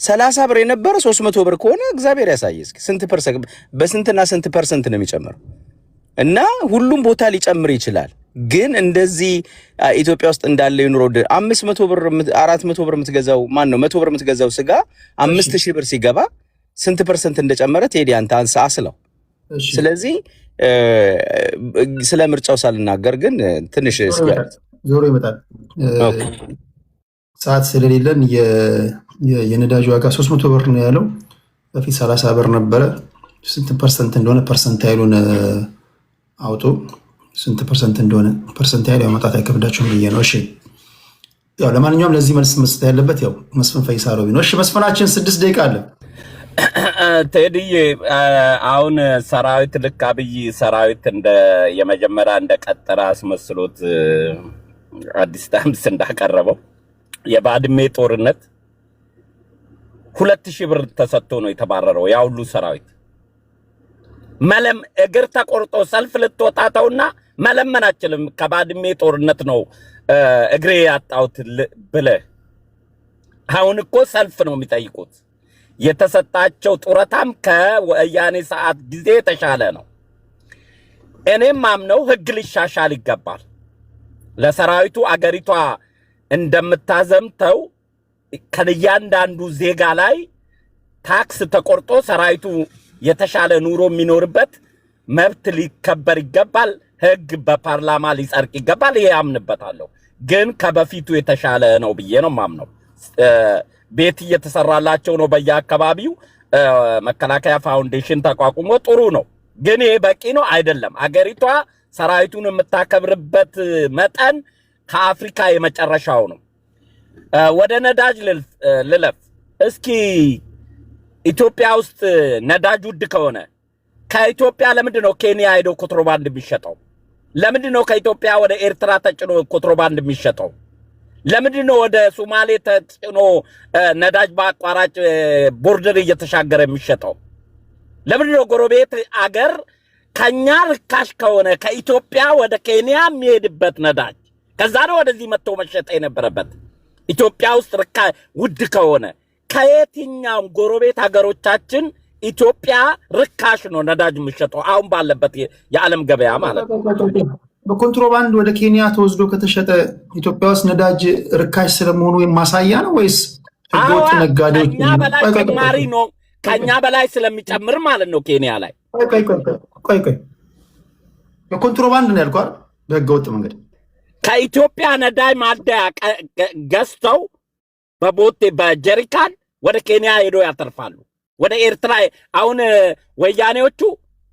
30 ብር የነበረ 300 ብር ከሆነ እግዚአብሔር ያሳየ እስኪ ስንት %፣ በስንትና ስንት % ነው የሚጨምረው? እና ሁሉም ቦታ ሊጨምር ይችላል። ግን እንደዚህ ኢትዮጵያ ውስጥ እንዳለ የኑሮ 500 ብር 400 ብር የምትገዛው ማን ነው? 100 ብር የምትገዛው ስጋ 5000 ብር ሲገባ ስንት % እንደጨመረ ቴዲ አንተ አስለው። ስለዚህ ስለ ምርጫው ሳልናገር ግን ትንሽ እስኪ ዞሮ ይመጣል። ሰዓት ስለሌለን የነዳጅ ዋጋ 300 ብር ነው ያለው። በፊት 30 ብር ነበረ። ስንት ፐርሰንት እንደሆነ ፐርሰንታይሉን አውጡ። ስንት ፐርሰንት እንደሆነ ፐርሰንታይል ያመጣት አይከብዳችሁም ብዬ ነው። እሺ ያው ለማንኛውም ለዚህ መልስ መስጠት ያለበት ያው መስፍን ፈይሳ ሮቢ ነው። እሺ መስፍናችን 6 ደቂቃ አለ። ቴዲዬ አሁን ሰራዊት ልክ አብይ ሰራዊት እንደ የመጀመሪያ እንደቀጠረ አስመስሎት አዲስ ታይምስ እንዳቀረበው የባድሜ ጦርነት 2000 ብር ተሰጥቶ ነው የተባረረው። ያ ሁሉ ሰራዊት መለም እግር ተቆርጦ ሰልፍ ልትወጣተውና መለመን አችልም። ከባድሜ ጦርነት ነው እግሬ ያጣሁት ብለህ አሁን እኮ ሰልፍ ነው የሚጠይቁት። የተሰጣቸው ጡረታም ከወያኔ ሰዓት ጊዜ የተሻለ ነው። እኔም ማምነው ህግ ሊሻሻል ይገባል። ለሰራዊቱ አገሪቷ እንደምታዘምተው ከእያንዳንዱ ዜጋ ላይ ታክስ ተቆርጦ ሰራዊቱ የተሻለ ኑሮ የሚኖርበት መብት ሊከበር ይገባል። ህግ በፓርላማ ሊጸድቅ ይገባል። ይሄ አምንበታለሁ። ግን ከበፊቱ የተሻለ ነው ብዬ ነው ማምነው። ቤት እየተሰራላቸው ነው በየአካባቢው። መከላከያ ፋውንዴሽን ተቋቁሞ ጥሩ ነው። ግን ይሄ በቂ ነው አይደለም። አገሪቷ ሰራዊቱን የምታከብርበት መጠን ከአፍሪካ የመጨረሻው ነው። ወደ ነዳጅ ልለፍ እስኪ። ኢትዮጵያ ውስጥ ነዳጅ ውድ ከሆነ ከኢትዮጵያ ለምንድን ነው ኬንያ ሄዶ ኮንትሮባንድ የሚሸጠው? ለምንድን ነው ከኢትዮጵያ ወደ ኤርትራ ተጭኖ ኮንትሮባንድ የሚሸጠው? ለምንድን ነው ወደ ሶማሌ ተጭኖ ነዳጅ በአቋራጭ ቦርደር እየተሻገረ የሚሸጠው? ለምንድን ነው ጎረቤት አገር ከኛ ርካሽ ከሆነ ከኢትዮጵያ ወደ ኬንያ የሚሄድበት ነዳጅ ከዛ ነው ወደዚህ መጥቶ መሸጥ የነበረበት? ኢትዮጵያ ውስጥ ውድ ከሆነ ከየትኛውም ጎረቤት ሀገሮቻችን ኢትዮጵያ ርካሽ ነው ነዳጅ የሚሸጠው አሁን ባለበት የዓለም ገበያ ማለት ነው። በኮንትሮባንድ ወደ ኬንያ ተወስዶ ከተሸጠ ኢትዮጵያ ውስጥ ነዳጅ ርካሽ ስለመሆኑ ማሳያ ነው ወይስ ህገወጥ ነጋዴዎች ጨማሪ ነው? ከኛ በላይ ስለሚጨምር ማለት ነው ኬንያ ላይ። ቆይ በኮንትሮባንድ ነው ያልኩህ አይደል? በህገወጥ መንገድ ከኢትዮጵያ ነዳጅ ማደያ ገዝተው በቦቴ በጀሪካን ወደ ኬንያ ሄዶ ያተርፋሉ። ወደ ኤርትራ አሁን ወያኔዎቹ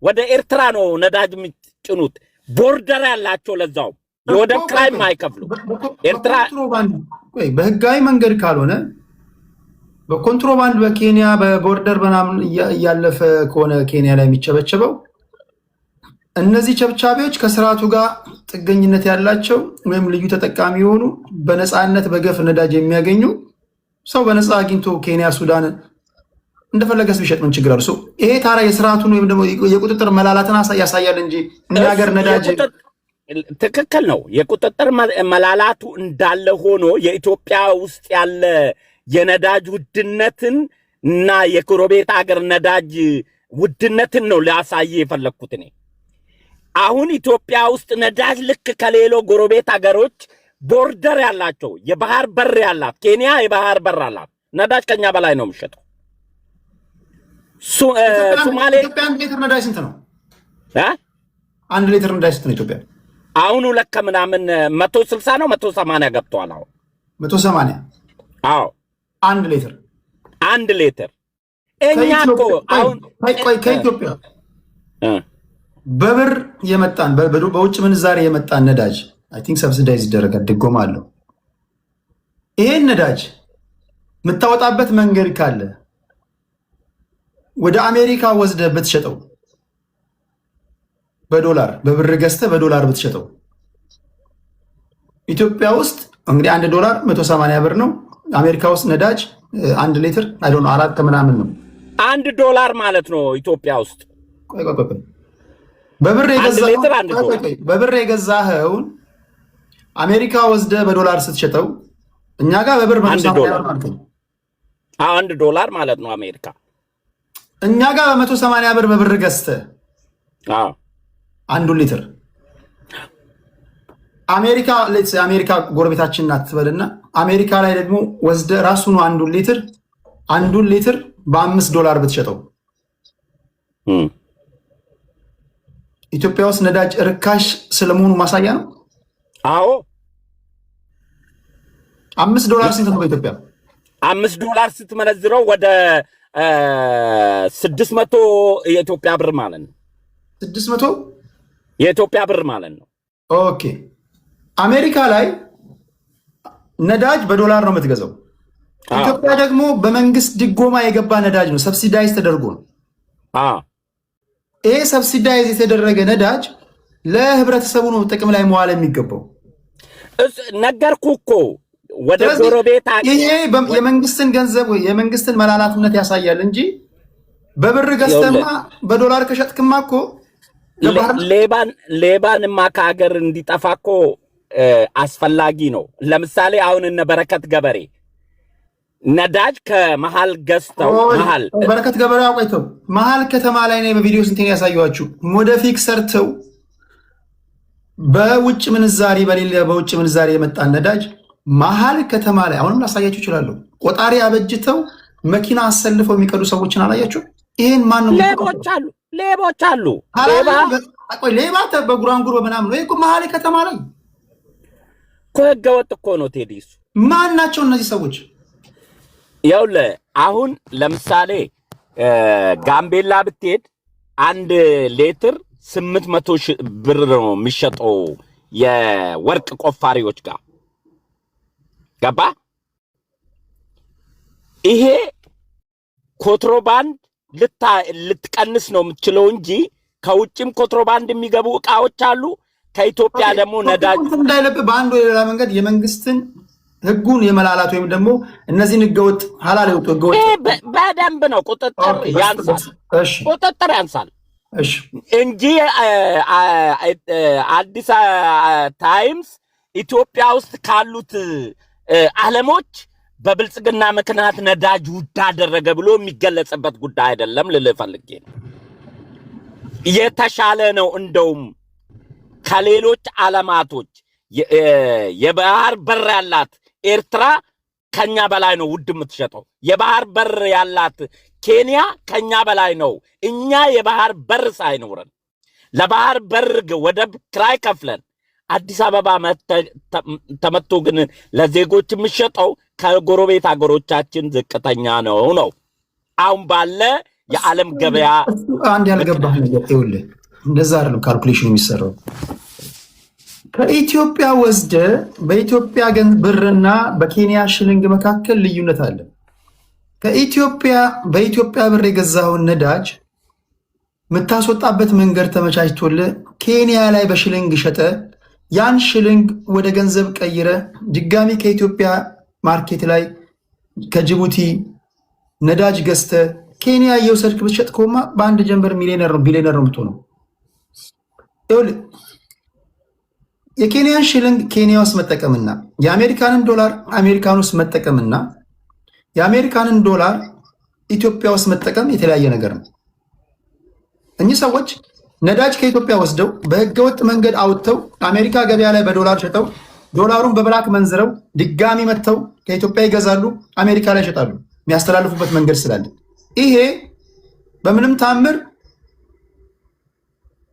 ወደ ኤርትራ ነው ነዳጅ የሚጭኑት። ቦርደር ያላቸው ለዛው የወደብ ክራይ ማይከፍሉ ኤርትራ በህጋዊ መንገድ ካልሆነ በኮንትሮባንድ በኬንያ በቦርደር ምናምን እያለፈ ከሆነ ኬንያ ላይ የሚቸበቸበው እነዚህ ቸብቻቢዎች ከስርዓቱ ጋር ጥገኝነት ያላቸው ወይም ልዩ ተጠቃሚ የሆኑ በነፃነት በገፍ ነዳጅ የሚያገኙ ሰው በነፃ አግኝቶ ኬንያ ሱዳን እንደፈለገስ ቢሸጥ ምን ችግር አለው? ይሄ ታራ የስርዓቱን ወይም ደግሞ የቁጥጥር መላላትን ያሳያል እንጂ የሚያገር ነዳጅ ትክክል ነው። የቁጥጥር መላላቱ እንዳለ ሆኖ የኢትዮጵያ ውስጥ ያለ የነዳጅ ውድነትን እና የጎረቤት ሀገር ነዳጅ ውድነትን ነው ሊያሳይ የፈለኩት እኔ። አሁን ኢትዮጵያ ውስጥ ነዳጅ ልክ ከሌሎ ጎረቤት ሀገሮች ቦርደር ያላቸው የባህር በር ያላት ኬንያ የባህር በር አላት። ነዳጅ ከኛ በላይ ነው የሚሸጠው። ሶማሌ ኢትዮጵያ 1 ሊትር ነዳጅ ስንት ነው? 1 ሊትር ነዳጅ ስንት ነው ኢትዮጵያ? አሁን ለካ ምናምን 160 ነው 180 ገብቷል። አሁን 180 አዎ 1 ሊትር 1 ሊትር እኛ እኮ አሁን ከኢትዮጵያ በብር የመጣን በውጭ ምንዛሬ የመጣን ነዳጅ አይ ቲንክ ሰብሲዳይዝ ይደረጋል፣ ድጎማ አለው። ይሄን ነዳጅ የምታወጣበት መንገድ ካለ ወደ አሜሪካ ወስደ ብትሸጠው በዶላር በብር ገዝተ በዶላር ብትሸጠው ኢትዮጵያ ውስጥ እንግዲህ 1 ዶላር 180 ብር ነው። አሜሪካ ውስጥ ነዳጅ 1 ሊትር አይ ዶንት ኖ 4 ከምናምን ነው። 1 ዶላር ማለት ነው ኢትዮጵያ ውስጥ። ቆይ በብር የገዛኸውን አሜሪካ ወስደ በዶላር ስትሸጠው እኛ ጋር በብር 180 ብር ማለት ነው። 1 ዶላር ማለት ነው አሜሪካ እኛ ጋር በ180 ብር በብር ገዝተ አዎ 1 ሊትር አሜሪካ ጎረቤታችን ናት ትበልና አሜሪካ ላይ ደግሞ ወስደ ራሱን 1 ሊትር በ5 ዶላር ብትሸጠው ኢትዮጵያ ውስጥ ነዳጅ ርካሽ ስለመሆኑ ማሳያ ነው። አዎ $5 ስንት ነው በኢትዮጵያ? $5 ስትመነዝረው ወደ 600 የኢትዮጵያ ብር ማለት ነው። 600 የኢትዮጵያ ብር ማለት ነው። ኦኬ። አሜሪካ ላይ ነዳጅ በዶላር ነው የምትገዛው። ኢትዮጵያ ደግሞ በመንግስት ድጎማ የገባ ነዳጅ ነው፣ ሰብሲዳይዝ ተደርጎ ነው። ይሄ ሰብሲዳይዝ የተደረገ ነዳጅ ለህብረተሰቡ ነው ጥቅም ላይ መዋል የሚገባው። ነገርኩ እኮ ወደ ጎረቤት ይሄ የመንግስትን ገንዘብ የመንግስትን መላላትነት ያሳያል እንጂ በብር ገዝተማ በዶላር ከሸጥክማ እኮ ሌባንማ ከሀገር እንዲጠፋ እኮ አስፈላጊ ነው። ለምሳሌ አሁን እነ በረከት ገበሬ ነዳጅ ከመሃል ገዝተው በረከት ገበሬ አቆይተው መሃል ከተማ ላይ ነው በቪዲዮ ስንቴን ያሳዩዋችሁ ሞደፊክ ሰርተው በውጭ ምንዛሪ በሌለ በውጭ ምንዛሪ የመጣን ነዳጅ መሃል ከተማ ላይ አሁንም ላሳያችሁ ይችላሉ። ቆጣሪ አበጅተው መኪና አሰልፈው የሚቀዱ ሰዎችን አላያችሁ? ይሄን ማን ነው? ሌቦች አሉ። ሌባ በጉራንጉር በምናምን ነው እኮ መሃል ከተማ ላይ ህገወጥ እኮ ነው። ቴዲ እሱ ማን ናቸው እነዚህ ሰዎች? ይኸውልህ አሁን ለምሳሌ ጋምቤላ ብትሄድ 1 ሊትር 800 ብር ነው የሚሸጠው የወርቅ ቆፋሪዎች ጋር ገባ። ይሄ ኮንትሮባንድ ልትቀንስ ነው የምትችለው እንጂ ከውጭም ኮንትሮባንድ የሚገቡ እቃዎች አሉ። ከኢትዮጵያ ደግሞ ነዳጅ እንዳይለብ በአንድ ወይ ሌላ መንገድ የመንግስትን ህጉን የመላላት ወይም ደግሞ እነዚህን ህገወጥ ሐላል የወጡ ህገወጥ በደንብ ነው ቁጥጥር ያንሳል እንጂ አዲስ ታይምስ ኢትዮጵያ ውስጥ ካሉት ዓለሞች በብልጽግና ምክንያት ነዳጅ ውድ አደረገ ብሎ የሚገለጽበት ጉዳይ አይደለም ልልህ ፈልጌ ነው። የተሻለ ነው እንደውም ከሌሎች ዓለማቶች የባህር በር ያላት ኤርትራ ከኛ በላይ ነው ውድ የምትሸጠው። የባህር በር ያላት ኬንያ ከኛ በላይ ነው። እኛ የባህር በር ሳይኖረን ለባህር በር ወደብ ክራይ ከፍለን አዲስ አበባ ተመቶ ግን ለዜጎች የሚሸጠው ከጎረቤት አገሮቻችን ዝቅተኛ ነው። አሁን ባለ የዓለም ገበያ አንድ ያልገባህ ነገር ይኸውልህ፣ እንደዛ አይደለም ካልኩሌሽን የሚሰራው። ከኢትዮጵያ ወስደ በኢትዮጵያ ብርና በኬንያ ሽልንግ መካከል ልዩነት አለ። በኢትዮጵያ ብር የገዛውን ነዳጅ የምታስወጣበት መንገድ ተመቻችቶልህ ኬንያ ላይ በሽልንግ ሸጠ ያን ሽልንግ ወደ ገንዘብ ቀይረ ድጋሚ ከኢትዮጵያ ማርኬት ላይ ከጅቡቲ ነዳጅ ገዝተ ኬንያ እየወሰድክ ብትሸጥ ከሆማ በአንድ ጀንበር ሚሊዮነር ነው ቢሊዮነር ነው የምትሆነው። ይኸውልህ የኬንያን ሽልንግ ኬንያ ውስጥ መጠቀምና የአሜሪካንን ዶላር አሜሪካን ውስጥ መጠቀምና የአሜሪካንን ዶላር ኢትዮጵያ ውስጥ መጠቀም የተለያየ ነገር ነው። እኚህ ሰዎች ነዳጅ ከኢትዮጵያ ወስደው በህገወጥ መንገድ አውጥተው አሜሪካ ገበያ ላይ በዶላር ሸጠው ዶላሩን በብላክ መንዝረው ድጋሚ መጥተው ከኢትዮጵያ ይገዛሉ፣ አሜሪካ ላይ ይሸጣሉ። የሚያስተላልፉበት መንገድ ስላለ ይሄ በምንም ታምር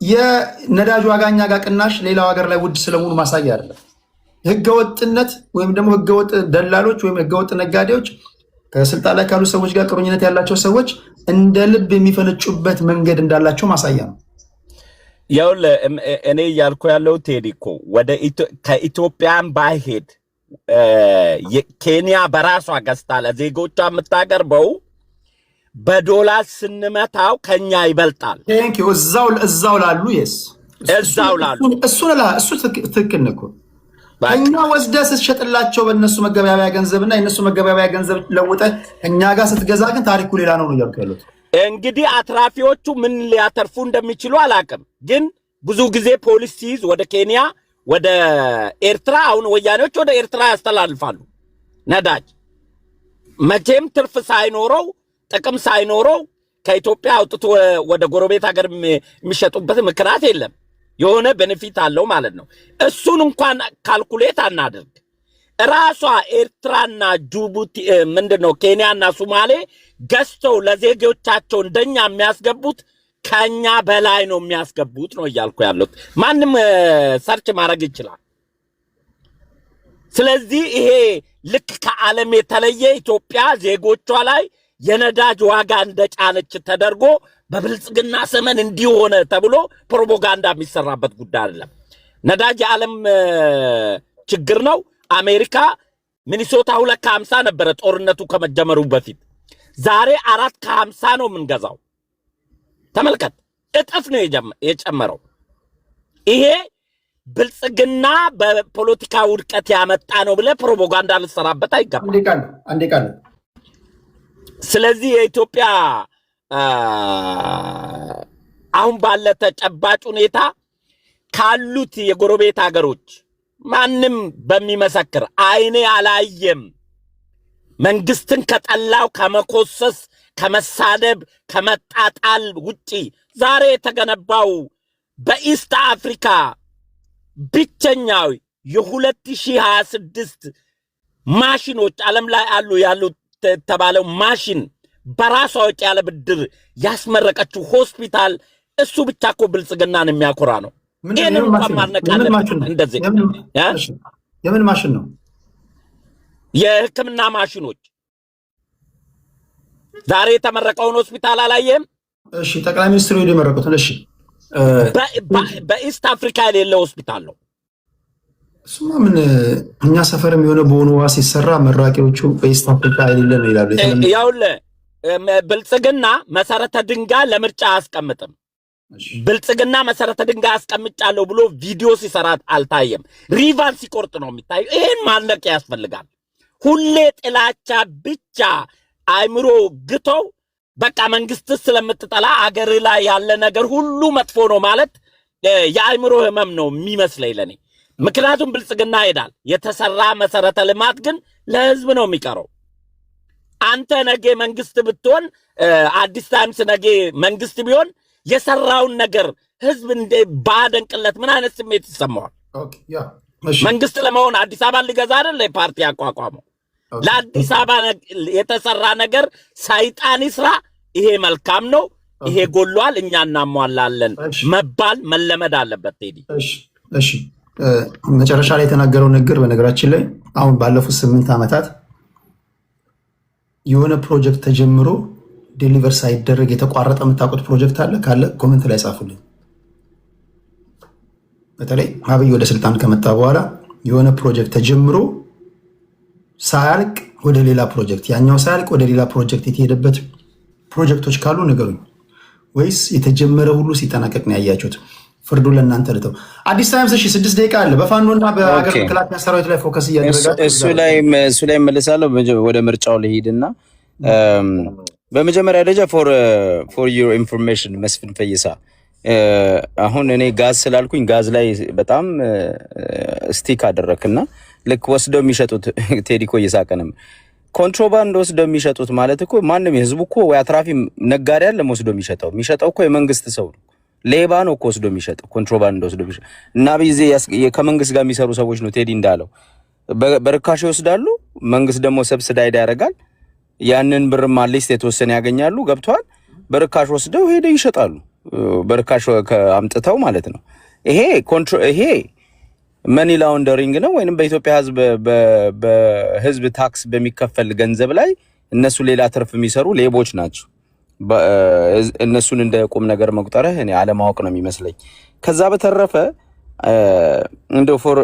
የነዳጅ ዋጋኛ ጋር ቅናሽ ሌላው ሀገር ላይ ውድ ስለመሆኑ ማሳያ አይደለም። ህገወጥነት ወይም ደግሞ ህገወጥ ደላሎች ወይም ህገወጥ ነጋዴዎች ከስልጣን ላይ ካሉ ሰዎች ጋር ቁርኝነት ያላቸው ሰዎች እንደ ልብ የሚፈነጩበት መንገድ እንዳላቸው ማሳያ ነው። ይኸውልህ እኔ እያልኩ ያለው ቴዲ እኮ ከኢትዮጵያን ባይሄድ ኬንያ በራሷ ገዝታ ለዜጎቿ የምታቀርበው በዶላር ስንመታው ከኛ ይበልጣል። እዛው ላሉ እሱ ትክክል ነው። ከኛ ወስደህ ስትሸጥላቸው በእነሱ መገበያያ ገንዘብና የእነሱ መገበያያ ገንዘብ ለውጠ ከኛ ጋር ስትገዛ ግን ታሪኩ ሌላ ነው እያልኩ ያሉት። እንግዲህ አትራፊዎቹ ምን ሊያተርፉ እንደሚችሉ አላውቅም፣ ግን ብዙ ጊዜ ፖሊስ ሲይዝ ወደ ኬንያ ወደ ኤርትራ፣ አሁን ወያኔዎች ወደ ኤርትራ ያስተላልፋሉ ነዳጅ። መቼም ትርፍ ሳይኖረው ጥቅም ሳይኖረው ከኢትዮጵያ አውጥቶ ወደ ጎረቤት ሀገር የሚሸጡበት ምክንያት የለም። የሆነ ቤኔፊት አለው ማለት ነው። እሱን እንኳን ካልኩሌት አናደርግ። ራሷ ኤርትራና ጅቡቲ ምንድነው ኬንያና ሶማሌ ገዝተው ለዜጎቻቸው እንደኛ የሚያስገቡት ከኛ በላይ ነው የሚያስገቡት ነው እያልኩ ያለሁት። ማንም ሰርች ማድረግ ይችላል። ስለዚህ ይሄ ልክ ከዓለም የተለየ ኢትዮጵያ ዜጎቿ ላይ የነዳጅ ዋጋ እንደጫነች ተደርጎ በብልጽግና ዘመን እንዲሆነ ተብሎ ፕሮፓጋንዳ የሚሰራበት ጉዳይ አይደለም። ነዳጅ የዓለም ችግር ነው። አሜሪካ ሚኒሶታ 2.50 ነበረ ጦርነቱ ከመጀመሩ በፊት። ዛሬ 4.50 ነው የምንገዛው። ተመልከት፣ እጥፍ ነው የጨመረው። ይሄ ብልጽግና በፖለቲካ ውድቀት ያመጣ ነው ብለ ፕሮፓጋንዳ ልትሰራበት አይገባም። አንዴ ቃል ስለዚህ የኢትዮጵያ አሁን ባለ ተጨባጭ ሁኔታ ካሉት የጎረቤት ሀገሮች ማንም በሚመሰክር አይኔ አላየም መንግስትን ከጠላው ከመኮሰስ ከመሳደብ ከመጣጣል ውጪ ዛሬ የተገነባው በኢስት አፍሪካ ብቸኛው የ2026 ማሽኖች ዓለም ላይ አሉ ያሉት ተባለው ማሽን በራሷ ወጪ ያለ ብድር ያስመረቀችው ሆስፒታል እሱ ብቻ እኮ ብልጽግናን የሚያኮራ ነው። ይሄንን እንኳን ማድነቅ አለብን። እንደዚህ የምን ማሽን ነው? የሕክምና ማሽኖች ዛሬ የተመረቀውን ሆስፒታል አላየም? እሺ፣ ጠቅላይ ሚኒስትሩ የመረቁትን። እሺ፣ በኢስት አፍሪካ የሌለ ሆስፒታል ነው። እሱማ ምን እኛ ሰፈርም የሆነ በሆነ ዋስ ሲሰራ መራቂዎቹ በኢስት አፍሪካ የሌለ ነው ይላሉ። ያውልህ ብልጽግና መሰረተ ድንጋይ ለምርጫ አያስቀምጥም። ብልጽግና መሰረተ ድንጋይ አስቀምጫለሁ ብሎ ቪዲዮ ሲሰራት አልታየም። ሪቫን ሲቆርጥ ነው የሚታየው። ይሄን ማነቅ ያስፈልጋል። ሁሌ ጥላቻ ብቻ አይምሮ ግተው በቃ መንግስት ስለምትጠላ አገር ላይ ያለ ነገር ሁሉ መጥፎ ነው ማለት የአይምሮ ህመም ነው የሚመስለኝ ለኔ። ምክንያቱም ብልጽግና ይሄዳል፣ የተሰራ መሰረተ ልማት ግን ለህዝብ ነው የሚቀረው። አንተ ነገ መንግስት ብትሆን አዲስ ታይምስ ነገ መንግስት ቢሆን የሰራውን ነገር ህዝብ እንደ ባደንቅለት ምን አይነት ስሜት ይሰማዋል? መንግስት ለመሆን አዲስ አበባ ሊገዛ አይደል ፓርቲ ያቋቋመው። ለአዲስ አበባ የተሰራ ነገር ሰይጣን ይስራ፣ ይሄ መልካም ነው፣ ይሄ ጎሏል፣ እኛ እናሟላለን መባል መለመድ አለበት። ቴዲ እሺ፣ መጨረሻ ላይ የተናገረው ነገር በነገራችን ላይ አሁን ባለፉት 8 ዓመታት የሆነ ፕሮጀክት ተጀምሮ ዴሊቨር ሳይደረግ የተቋረጠ የምታውቁት ፕሮጀክት አለ? ካለ ኮሜንት ላይ ጻፉልኝ። በተለይ አብይ ወደ ስልጣን ከመጣ በኋላ የሆነ ፕሮጀክት ተጀምሮ ሳያልቅ ወደ ሌላ ፕሮጀክት፣ ያኛው ሳያልቅ ወደ ሌላ ፕሮጀክት የተሄደበት ፕሮጀክቶች ካሉ ንገሩኝ። ወይስ የተጀመረ ሁሉ ሲጠናቀቅ ነው ያያችሁት? ፍርዱ ለእናንተ ልተው። አዲስ ታይምስ 6 ደቂቃ አለ። በፋኖና በአገር መከላከያ ሰራዊት ላይ ፎከስ እያደረጋችሁ እሱ ላይ መለሳለሁ። ወደ ምርጫው ልሂድና በመጀመሪያ ደረጃ ፎር ዩር ኢንፎርሜሽን መስፍን ፈይሳ፣ አሁን እኔ ጋዝ ስላልኩኝ ጋዝ ላይ በጣም ስቲክ አደረክና ልክ ወስደው የሚሸጡት ቴዲኮ እየሳቀንም ኮንትሮባንድ ወስደው የሚሸጡት ማለት እኮ ማንም የህዝቡ እኮ ወይ አትራፊ ነጋዴ አይደለም ወስደው የሚሸጠው እኮ የመንግስት ሰው ነው። ሌባ ነው እኮ ወስዶ የሚሸጠው ኮንትሮባንድ ወስዶ የሚሸጠው እና በዚህ ከመንግስት ጋር የሚሰሩ ሰዎች ነው። ቴዲ እንዳለው በርካሽ ይወስዳሉ፣ መንግስት ደግሞ ሰብሲዳይድ ያደርጋል። ያንን ብርም አትሊስት የተወሰነ ያገኛሉ። ገብቷል። በርካሽ ወስደው ሄደው ይሸጣሉ፣ በርካሽ አምጥተው ማለት ነው። ይሄ መኒ ላውንደሪንግ ነው። ወይንም በኢትዮጵያ ህዝብ በህዝብ ታክስ በሚከፈል ገንዘብ ላይ እነሱ ሌላ ትርፍ የሚሰሩ ሌቦች ናቸው። እነሱን እንደ ቁም ነገር መቁጠርህ እኔ አለማወቅ ነው የሚመስለኝ። ከዛ በተረፈ እንደው ፎር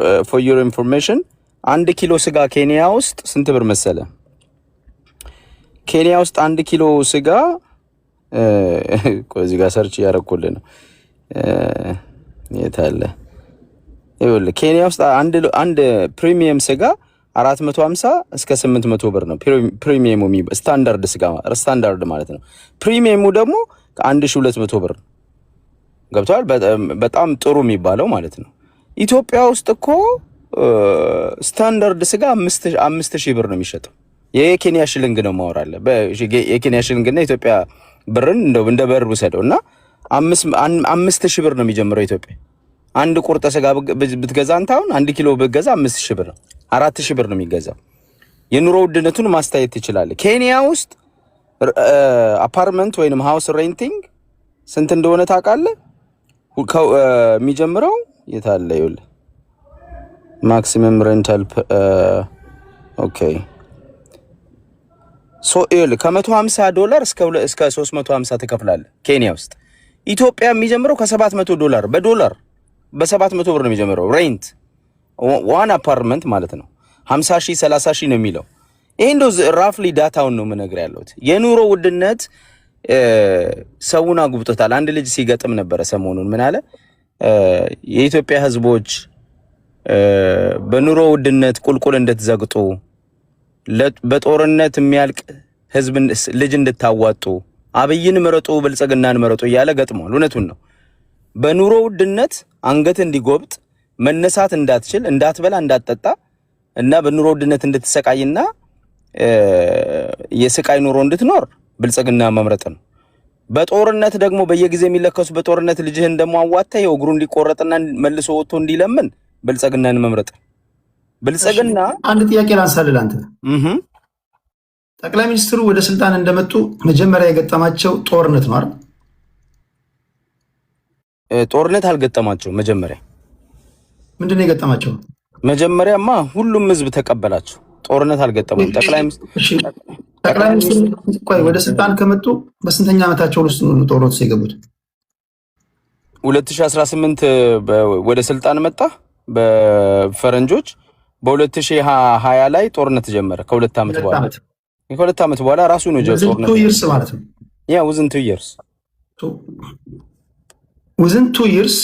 ዩር ኢንፎርሜሽን 1 ኪሎ ስጋ ኬንያ ውስጥ ስንት ብር መሰለ? ኬንያ ውስጥ 1 ኪሎ ስጋ እዚህ ጋር ሰርች ያደረኩልህ ነው። የታለ? ይኸውልህ ኬንያ ውስጥ አንድ ፕሪሚየም ስጋ 450 እስከ 800 ብር ነው። ፕሪሚየሙ ስታንዳርድ ስጋ ስታንዳርድ ማለት ነው። ፕሪሚየሙ ደግሞ 1200 ብር ገብቷል። በጣም ጥሩ የሚባለው ማለት ነው። ኢትዮጵያ ውስጥ እኮ ስታንዳርድ ስጋ 5000 ብር ነው የሚሸጠው። የኬንያ ሽልንግ ነው ማወራለ። የኬንያ ሽልንግና ኢትዮጵያ ብርን እንደ ብር ውሰደው እና 5000 ብር ነው የሚጀምረው ኢትዮጵያ። አንድ ቁርጥ ስጋ ብትገዛ አንተ አሁን 1 ኪሎ ብትገዛ 5000 ብር ነው፣ 4000 ብር ነው የሚገዛው። የኑሮ ውድነቱን ማስተያየት ትችላለህ። ኬንያ ውስጥ አፓርትመንት ወይንም ሃውስ ሬንቲንግ ስንት እንደሆነ ታውቃለህ? የሚጀምረው የታለ? ይኸውልህ ማክሲመም ሬንታል ኦኬ $150 እስከ 350 ትከፍላለህ ኬንያ ውስጥ። ኢትዮጵያ የሚጀምረው $700 በዶላር በ700 ብር ነው የሚጀምረው ሬንት ዋን አፓርትመንት ማለት ነው። 50 ሺህ 30 ሺህ ነው የሚለው። ይሄ እንደው ራፍሊ ዳታውን ነው የምነግርህ ያለሁት። የኑሮ ውድነት ሰውን አጉብጦታል። አንድ ልጅ ሲገጥም ነበረ ሰሞኑን ምን አለ? የኢትዮጵያ ህዝቦች በኑሮ ውድነት ቁልቁል እንድትዘግጡ በጦርነት የሚያልቅ ህዝብ ልጅ እንድታዋጡ አብይን ምረጡ ብልጽግናን ምረጡ እያለ ገጥሟል። እውነቱን ነው። በኑሮ ውድነት አንገት እንዲጎብጥ መነሳት እንዳትችል እንዳትበላ እንዳትጠጣ እና በኑሮ ውድነት እንድትሰቃይና የስቃይ ኑሮ እንድትኖር ብልጽግና መምረጥ ነው። በጦርነት ደግሞ በየጊዜው የሚለከሱ በጦርነት ልጅህን ደግሞ አዋጣ የእግሩ እንዲቆረጥና መልሶ ወጥቶ እንዲለምን ብልጽግናን መምረጥ። ብልጽግና አንድ ጥያቄ ላንሳልህ አንተ ጠቅላይ ሚኒስትሩ ወደ ስልጣን እንደመጡ መጀመሪያ የገጠማቸው ጦርነት ነው አይደል? ጦርነት አልገጠማቸው። መጀመሪያ ምንድነው የገጠማቸው? መጀመሪያማ ሁሉም ህዝብ ተቀበላቸው። ጦርነት አልገጠመም። ጠቅላይ ሚኒስትሩ ቆይ ወደ ስልጣን ከመጡ በስንተኛ ዓመታቸው ውስጥ ነው ጦርነት ውስጥ የገቡት? 2018 ወደ ስልጣን መጣ በፈረንጆች። በ2020 ላይ ጦርነት ጀመረ። ከሁለት ዓመት በኋላ ራሱ ነው ጦርነት ይርስ ማለት ነው። ያ within 2 years within 2 years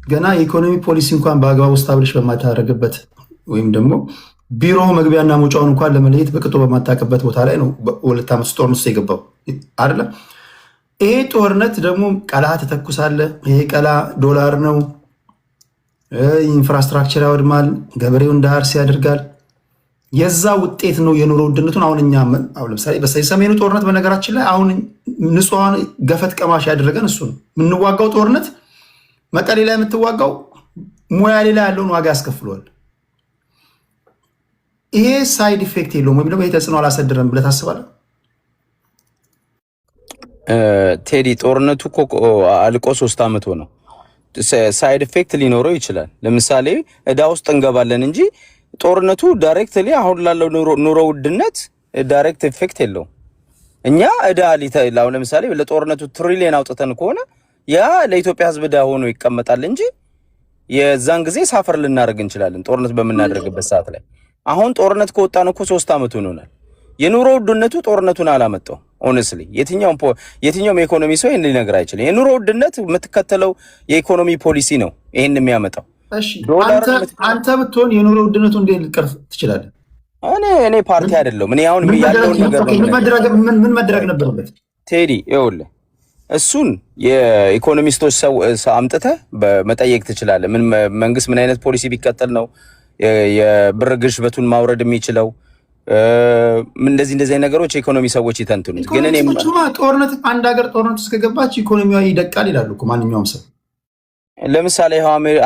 ገና የኢኮኖሚ ፖሊሲ እንኳን በአግባቡ ስታብሊሽ በማታደርግበት ወይም ደግሞ ቢሮ መግቢያና መውጫውን እንኳን ለመለየት በቅጡ በማታውቅበት ቦታ ላይ ነው በሁለት ዓመት ጦርነት ውስጥ የገባው አይደለ? ይሄ ጦርነት ደግሞ ቀላ ተተኩሳለህ። ይሄ ቀላ ዶላር ነው። ኢንፍራስትራክቸር ያወድማል። ገበሬው እንዳርስ ያደርጋል። የዛ ውጤት ነው የኑሮ ውድነቱን። አሁን ለምሳሌ በሰሜኑ ጦርነት በነገራችን ላይ አሁን ንጹሃን ገፈት ቀማሽ ያደረገን እሱ ነው። የምንዋጋው ጦርነት መቀሌ ላይ የምትዋጋው ሞያሌ ላይ ያለውን ዋጋ ያስከፍለዋል። ይሄ ሳይድ ኢፌክት የለውም ወይም ደግሞ ይሄ ተጽዕኖ አላሰደረም ብለህ ታስባለህ? ቴዲ ጦርነቱ እኮ አልቆ 3 ዓመት ሆነው። ሳይድ ኢፌክት ሊኖረው ይችላል። ለምሳሌ እዳ ውስጥ እንገባለን እንጂ ጦርነቱ ዳይሬክትሊ አሁን ላለው ኑሮ ውድነት ዳይሬክት ኢፌክት የለውም። እኛ እዳ ሊታው ለምሳሌ ለጦርነቱ ትሪሊየን አውጥተን ከሆነ ያ ለኢትዮጵያ ህዝብ እዳ ሆኖ ይቀመጣል እንጂ የዛን ጊዜ ሳፈር ልናደርግ እንችላለን ጦርነት በምናደርግበት ሰዓት ላይ። አሁን ጦርነት ከወጣን እኮ 3 ዓመት ሆኖናል። የኑሮ ውድነቱ ጦርነቱን አላመጣው። ኦነስትሊ የትኛውም የኢኮኖሚ ሰው ይሄን ሊነግር አይችልም። የኑሮ ውድነት የምትከተለው የኢኮኖሚ ፖሊሲ ነው ይሄን የሚያመጣው። እሺ አንተ ብትሆን የኑሮ ውድነቱ እንዴት ልትቀርፍ ትችላለህ? እኔ ፓርቲ አይደለም። እኔ አሁን ያለውን ነገር ምን መድረግ ነበረበት? ቴዲ ይኸውልህ እሱን የኢኮኖሚስቶች ሰው አምጥተህ መጠየቅ ትችላለህ። ምን መንግስት ምን አይነት ፖሊሲ ቢከተል ነው የብር ግሽበቱን ማውረድ የሚችለው? እንደዚህ ነገሮች የኢኮኖሚ ሰዎች ይተንትኑት። ግን እኔ ጦርነት አንድ ሀገር ጦርነት ውስጥ ከገባች ኢኮኖሚዋ ይደቃል ይላሉ እኮ ማንኛውም ሰው። ለምሳሌ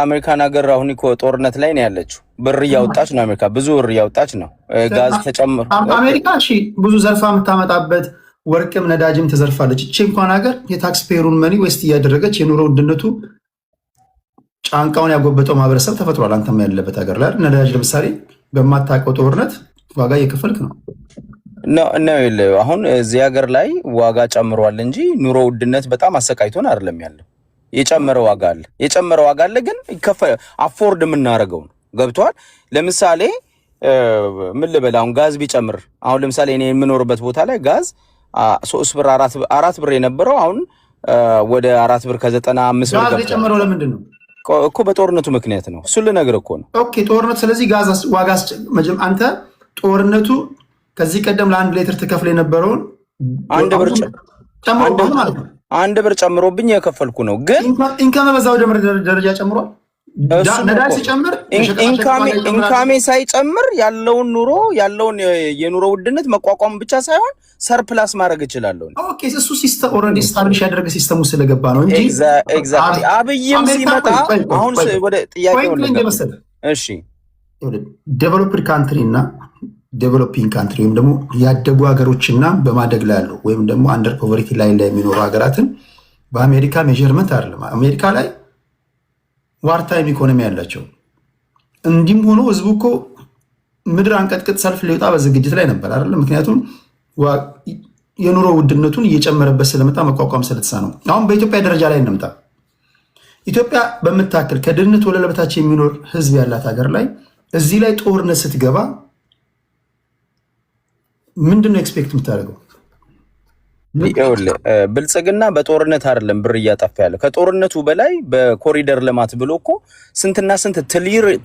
አሜሪካን ሀገር አሁን እኮ ጦርነት ላይ ነው ያለችው። ብር እያወጣች ነው አሜሪካ፣ ብዙ ብር እያወጣች ነው። ጋዝ ተጨምሮ አሜሪካ ብዙ ዘርፋ የምታመጣበት ወርቅም ነዳጅም ተዘርፋለች። እቺ እንኳን ሀገር የታክስ ፔሩን መኒ ዌስት እያደረገች የኑሮ ውድነቱ ጫንቃውን ያጎበጠው ማህበረሰብ ተፈጥሯል። አንተም ያለበት ሀገር ላይ ነዳጅ ለምሳሌ በማታውቀው ጦርነት ዋጋ እየከፈልክ ነው። አሁን እዚህ ሀገር ላይ ዋጋ ጨምሯል እንጂ ኑሮ ውድነት በጣም አሰቃይቶን አይደለም ያለው። የጨመረ ዋጋ አለ ግን አፎርድ የምናደርገው ነው። ገብቷል? ለምሳሌ ምን ልበል፣ አሁን ጋዝ ቢጨምር፣ አሁን ለምሳሌ እኔ የምኖርበት ቦታ ላይ ጋዝ 3 ብር 4 ብር የነበረው አሁን ወደ 4 ብር ከ95 ብር ጋዝ የጨመረው ለምንድን ነው እኮ? በጦርነቱ ምክንያት ነው። እሱን ልነግርህ እኮ ነው። ኦኬ ጦርነቱ። ስለዚህ ጋዝ ዋጋ አንተ ጦርነቱ ከዚህ ቀደም ለ1 ሊትር ትከፍል የነበረውን 1 ብር ጨምሮብህ ማለት ነው። 1 ብር ጨምሮብኝ የከፈልኩ ነው። ግን ኢንካም በዛው ደረጃ ጨምሯል። ነዳጅ ሲጨምር ኢንካሜ ሳይጨምር ያለውን የኑሮ ውድነት መቋቋም ብቻ ሳይሆን ሰርፕላስ ማድረግ እችላለሁ። ኦኬ እሱ ሲስተም ኦልሬዲ ስታብሊሽ ያደረገ ሲስተሙ ስለገባ ነው እንጂ ኤግዛክትሊ። አብይም ሲመጣ አሁን ወደ ጥያቄው ነው። እሺ ዴቨሎፕድ ካንትሪ እና ዴቨሎፒንግ ካንትሪ ወይም ደግሞ ያደጉ ሀገሮችና በማደግ ላይ ያሉ ወይም ደግሞ አንደር ፖቨርቲ ላይ የሚኖሩ ሀገራትን በአሜሪካ ሜዠርመንት አይደለም። አሜሪካ ላይ ዋርታይም ኢኮኖሚ ያላቸው እንዲም ሆኖ ህዝቡ እኮ ምድር አንቀጥቅጥ ሰልፍ ሊወጣ በዝግጅት ላይ ነበር አይደል? ምክንያቱም የኑሮ ውድነቱን እየጨመረበት ስለመጣ መቋቋም ስለተሳነው። አሁን በኢትዮጵያ ደረጃ ላይ እንምጣ። ኢትዮጵያ በምታክል ከድህነት ወለል በታች የሚኖር ህዝብ ያላት ሀገር ላይ እዚህ ላይ ጦርነት ስትገባ ምንድነው ኤክስፔክት የምታደርገው? ብልጽግና በጦርነት አይደለም ብር እያጠፋ ያለው። ከጦርነቱ በላይ በኮሪደር ልማት ብሎ እኮ ስንትና ስንት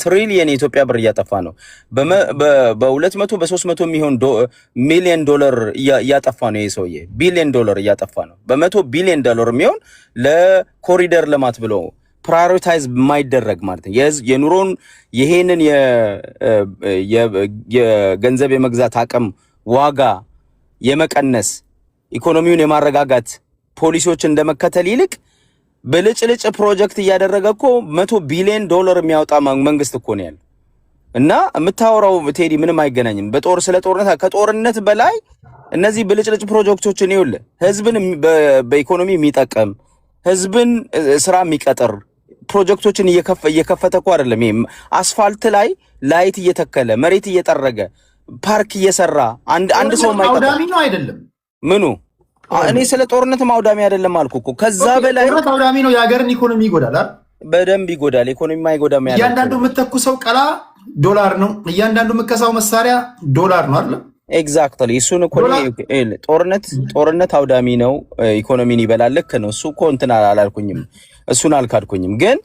ትሪሊየን የኢትዮጵያ ብር እያጠፋ ነው። በ200 በ300 የሚሆን ሚሊዮን ዶላር እያጠፋ ነው። ይሄ ሰውዬ ቢሊዮን ዶላር እያጠፋ ነው። በ100 ቢሊዮን ዶላር የሚሆን ለኮሪደር ልማት ብሎ ፕራዮሪታይዝ የማይደረግ ማለት ነው። የኑሮን ይሄንን የገንዘብ የመግዛት አቅም ዋጋ የመቀነስ ኢኮኖሚውን የማረጋጋት ፖሊሲዎችን እንደመከተል ይልቅ ብልጭልጭ ፕሮጀክት እያደረገ እኮ 100 ቢሊዮን ዶላር የሚያወጣ መንግስት እኮ ነው ያለው። እና የምታወራው ቴዲ ምንም አይገናኝም። ስለ ጦርነት ከጦርነት በላይ እነዚህ ብልጭልጭ ፕሮጀክቶችን ይኸውልህ ህዝብን በኢኮኖሚ የሚጠቀም ህዝብን ስራ የሚቀጥር ፕሮጀክቶችን እየከፈተ እኮ አይደለም። ይሄ አስፋልት ላይ ላይት እየተከለ መሬት እየጠረገ ፓርክ እየሰራ አንድ ሰው ማይቀር አውዳሚ ነው አይደለም። ምኑ እኔ ስለ ጦርነት አውዳሚ አይደለም አልኩ እኮ። ከዛ በላይ ጦርነት አውዳሚ ነው። የሀገርን ኢኮኖሚ ይጎዳል አይደል? በደንብ ይጎዳል። ኢኮኖሚ ማይጎዳም ያለው እያንዳንዱ የምትተኩሰው ቀላ ዶላር ነው። እያንዳንዱ የምትከሳው መሳሪያ ዶላር ነው አይደል? ኤግዛክትሊ እሱን እኮ ጦርነት አውዳሚ ነው፣ ኢኮኖሚን ይበላል። ልክ ነው። እሱ እኮ እንትን አላልኩኝም፣ እሱን አልካድኩኝም። ግን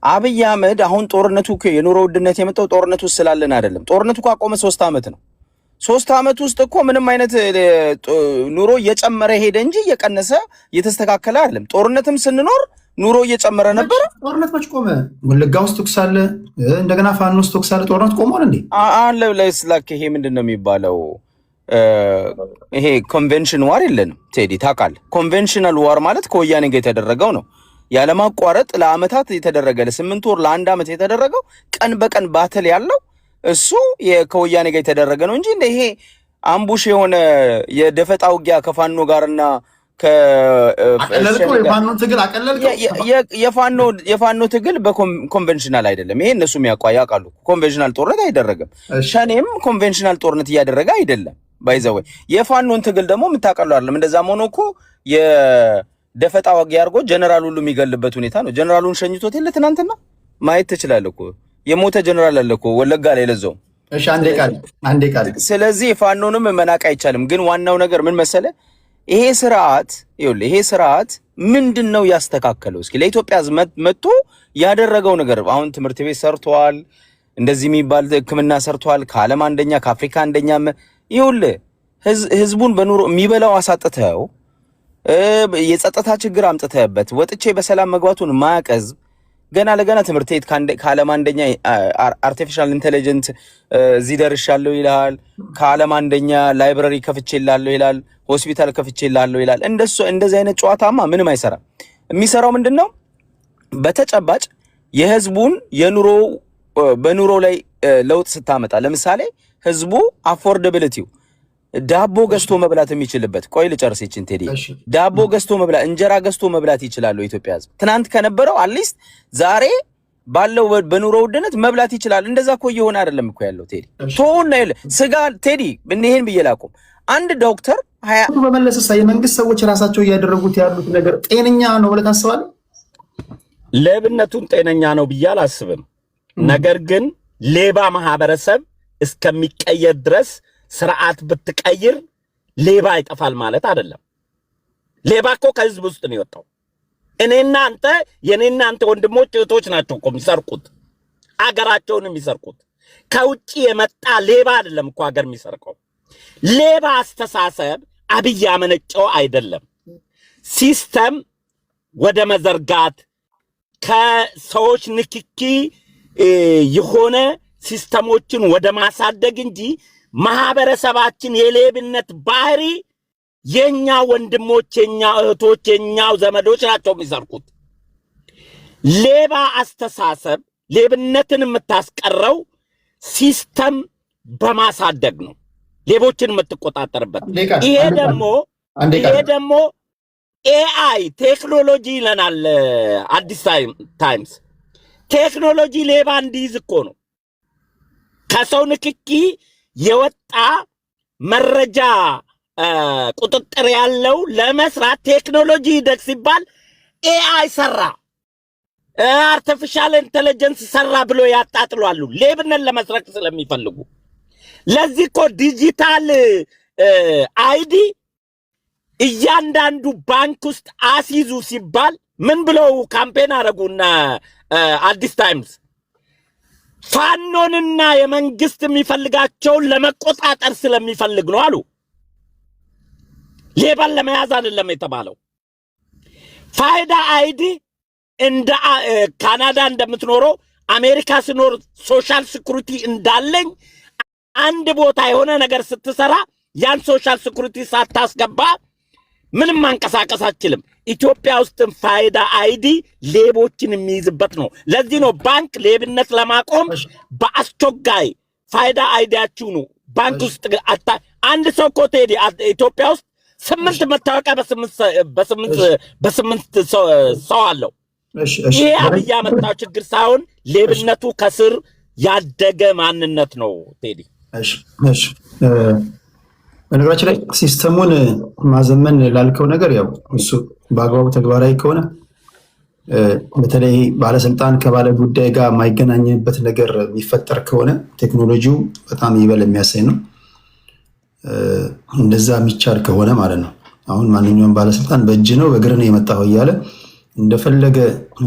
አብይ አህመድ አሁን ጦርነቱ የኑሮ ውድነት የመጣው ጦርነቱ ስላለን አይደለም። ጦርነቱ ካቆመ 3 ዓመት ነው። 3 ዓመት ውስጥ እኮ ምንም አይነት ኑሮ እየጨመረ ሄደ እንጂ እየቀነሰ እየተስተካከለ አይደለም። ጦርነትም ስንኖር ኑሮ እየጨመረ ነበር። ጦርነት መች ቆመ? ወለጋ ውስጥ ተኩስ አለ፣ እንደገና ፋኖ ውስጥ ተኩስ አለ። ጦርነት ቆሟል እንዴ? አለ ለስላክ ይሄ ምንድነው የሚባለው? ይሄ ኮንቬንሽን ዋር የለንም ቴዲ ታውቃለህ። ኮንቬንሽናል ዋር ማለት ከወያኔ ጋር የተደረገው ነው። ያለማቋረጥ ለአመታት የተደረገ ለ8 ወር ለ1 ዓመት የተደረገው ቀን በቀን ባትል ያለው እሱ ከወያኔ ጋር የተደረገ ነው እንጂ እንደ ይሄ አምቡሽ የሆነ የደፈጣ ውጊያ ከፋኖ ጋርና የፋኖ ትግል በኮንቬንሽናል አይደለም። ይሄ እነሱም ያውቃሉ። ኮንቬንሽናል ጦርነት አይደረግም። ሸኔም ኮንቬንሽናል ጦርነት እያደረገ አይደለም። ባይዘወይ የፋኖን ትግል ደግሞ የምታውቃሉ አይደለም። እንደዛም ሆኖ እኮ የደፈጣ ውጊያ አድርጎ ጀነራል ሁሉ የሚገልበት ሁኔታ ነው። ጀነራሉን ሸኝቶት የለ ትናንትና ማየት ትችላለህ እኮ የሞተ ጀነራል አለ እኮ ወለጋ ላይ ለዛው። እሺ አንዴ ቃል ስለዚህ ፋኖንም መናቅ አይቻልም። ግን ዋናው ነገር ምን መሰለ? ይሄ ስርዓት ምንድነው ያስተካከለው? እስኪ ለኢትዮጵያ ሕዝብ መጥቶ ያደረገው ነገር አሁን ትምህርት ቤት ሰርቷል፣ እንደዚህ የሚባል ሕክምና ሰርቷል፣ ከዓለም አንደኛ ከአፍሪካ አንደኛ። ይኸውልህ ህዝቡን በኑሮ የሚበላው አሳጥተው የጸጥታ ችግር አምጥተህበት ወጥቼ በሰላም መግባቱን ማያቀዝ ገና ለገና ትምህርት ቤት ከዓለም አንደኛ አርቲፊሻል ኢንተለጀንት እዚህ ደርሻለሁ ይላል። ከዓለም አንደኛ ላይብረሪ ከፍቼላለሁ ይላል። ሆስፒታል ከፍቼላለሁ ይላል። እንደዚህ አይነት ጨዋታማ ምንም አይሰራም። የሚሰራው ምንድነው? በተጨባጭ የህዝቡን በኑሮ ላይ ለውጥ ስታመጣ፣ ለምሳሌ ህዝቡ አፎርደቢሊቲው ዳቦ ገዝቶ መብላት የሚችልበት፣ ቆይ ልጨርስ ይችን ቴዲ። ዳቦ ገዝቶ መብላት እንጀራ ገዝቶ መብላት ይችላል ኢትዮጵያ ህዝብ። ትናንት ከነበረው አትሊስት ዛሬ ባለው በኑሮ ውድነት መብላት ይችላል። እንደዛ እኮ እየሆነ አይደለም እኮ ያለው ቴዲ። ቶና ስጋ ቴዲ ይሄን ብዬ ላቁም። አንድ ዶክተር በመለሰ የመንግስት ሰዎች ራሳቸው እያደረጉት ያሉት ነገር ጤነኛ ነው ብለህ ታስባለህ? ሌብነቱን ጤነኛ ነው ብዬ አላስብም። ነገር ግን ሌባ ማህበረሰብ እስከሚቀየር ድረስ ስርዓት ብትቀይር ሌባ ይጠፋል ማለት አይደለም። ሌባ እኮ ከህዝብ ውስጥ ነው የወጣው። የኔና አንተ ወንድሞች እህቶች ናቸው እኮ የሚሰርቁት፣ አገራቸውን የሚሰርቁት። ከውጪ የመጣ ሌባ አይደለም እኮ ሀገር የሚሰርቀው። ሌባ አስተሳሰብ አብይ ያመነጨው አይደለም። ሲስተም ወደ መዘርጋት ከሰዎች ንክኪ የሆነ ሲስተሞችን ወደ ማሳደግ እንጂ ማህበረሰባችን የሌብነት ባህሪ የኛ ወንድሞች፣ የኛ እህቶች፣ የኛው ዘመዶች ናቸው የሚሰርቁት። ሌባ አስተሳሰብ ሌብነትን የምታስቀረው ሲስተም በማሳደግ ነው፣ ሌቦችን የምትቆጣጠርበት። ይሄ ደግሞ ኤአይ ቴክኖሎጂ ይለናል አዲስ ታይምስ። ቴክኖሎጂ ሌባ እንዲይዝ እኮ ነው። ከሰው ንክኪ የወጣ መረጃ ቁጥጥር ያለው ለመስራት ቴክኖሎጂ ይደግ ሲባል ኤአይ ሰራ፣ አርቲፊሻል ኢንተለጀንስ ሰራ ብሎ ያጣጥሏሉ፣ ሌብነት ለመስረቅ ስለሚፈልጉ። ለዚህ እኮ ዲጂታል አይዲ እያንዳንዱ ባንክ ውስጥ አስይዙ ሲባል ምን ብለው ካምፔን አደረጉና አዲስ ታይምስ ፋኖንና የመንግስት የሚፈልጋቸውን ለመቆጣጠር ስለሚፈልግ ነው አሉ። ሌባን ለመያዝ አይደለም የተባለው። ፋይዳ አይዲ እንደ ካናዳ እንደምትኖረው አሜሪካ ስኖር ሶሻል ሲኩሪቲ እንዳለኝ አንድ ቦታ የሆነ ነገር ስትሰራ ያን ሶሻል ሲኩሪቲ ሳታስገባ ምንም ማንቀሳቀስ አትችልም። ኢትዮጵያ ውስጥ ፋይዳ አይዲ ሌቦችን የሚይዝበት ነው። ለዚህ ነው ባንክ ሌብነት ለማቆም በአስቸጋይ ፋይዳ አይዲያችሁ ነው ባንክ ውስጥ አንድ ሰው እኮ ቴዲ ኢትዮጵያ ውስጥ 8 መታወቂያ በስምንት ሰው አለው። ይሄ አብይ ያመጣው ችግር ሳይሆን ሌብነቱ ከስር ያደገ ማንነት ነው ቴዲ። እሺ በነገራችን ላይ ሲስተሙን ማዘመን ላልከው ነገር ያው እሱ በአግባቡ ተግባራዊ ከሆነ በተለይ ባለስልጣን ከባለ ጉዳይ ጋር የማይገናኝበት ነገር የሚፈጠር ከሆነ ቴክኖሎጂው በጣም ይበል የሚያሳይ ነው። እንደዛ የሚቻል ከሆነ ማለት ነው። አሁን ማንኛውም ባለስልጣን በእጅ ነው በእግር ነው የመጣው እያለ እንደፈለገ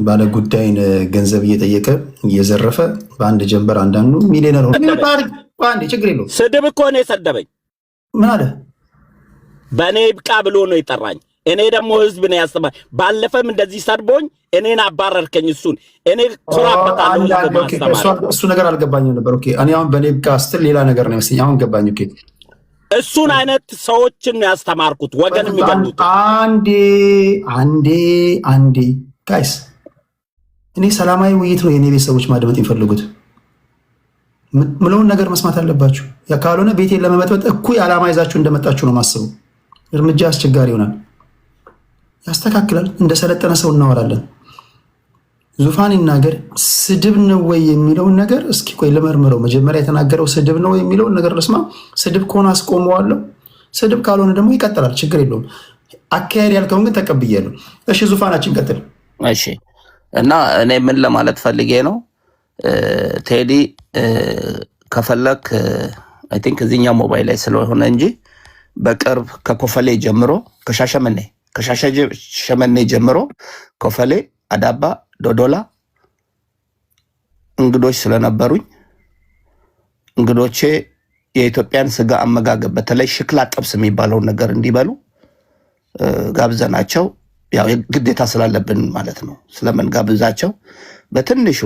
ባለ ጉዳይን ገንዘብ እየጠየቀ እየዘረፈ በአንድ ጀንበር አንዳንዱ ሚሊዮነር ሆነ። አንዴ ችግር የለውም። ስድብ እኮ ነው የሰደበኝ። ምን አለ? በእኔ ይብቃ ብሎ ነው የጠራኝ። እኔ ደግሞ ህዝብ ነው ያስተማረኝ። ባለፈም እንደዚህ ሰድቦኝ እኔን አባረርከኝ። እሱን እኔ ኮራበታለሁ። እሱ ነገር አልገባኝም ነበር። ኦኬ እኔ አሁን በእኔ ይብቃ ስትል ሌላ ነገር ነው መሰለኝ። አሁን ገባኝ። ኦኬ እሱን አይነት ሰዎችን ነው ያስተማርኩት፣ ወገን የሚገሉት። አንዴ ጋይስ፣ እኔ ሰላማዊ ውይይት ነው የኔ ቤተሰቦች ማድመጥ የሚፈልጉት። ምለውን ነገር መስማት አለባችሁ። ያ ካልሆነ ቤቴን ለመመጥበጥ እኩይ ዓላማ ይዛችሁ እንደመጣችሁ ነው ማስቡ። እርምጃ አስቸጋሪ ይሆናል። ያስተካክላል። እንደ ሰለጠነ ሰው እናወራለን። ዙፋን ይናገር። ስድብ ነው ወይ የሚለውን ነገር እስኪ ቆይ ልመርምረው። መጀመሪያ የተናገረው ስድብ ነው የሚለውን ነገር ልስማ። ስድብ ከሆነ አስቆመዋለሁ። ስድብ ካልሆነ ደግሞ ይቀጥላል። ችግር የለውም። አካሄድ ያልከውን ግን ተቀብያለሁ። እሺ ዙፋናችን ቀጥል። እሺ እና እኔ ምን ለማለት ፈልጌ ነው ቴዲ ከፈለክ አይ ቲንክ እዚህኛው ሞባይል ላይ ስለሆነ እንጂ በቅርብ ከኮፈሌ ጀምሮ ከሻሸመኔ ጀምሮ ኮፈሌ፣ አዳባ፣ ዶዶላ እንግዶች ስለነበሩኝ እንግዶቼ የኢትዮጵያን ስጋ አመጋገብ በተለይ ሽክላ ጥብስ የሚባለውን ነገር እንዲበሉ ጋብዘናቸው፣ ያው ግዴታ ስላለብን ማለት ነው። ስለምን ጋብዛቸው በትንሹ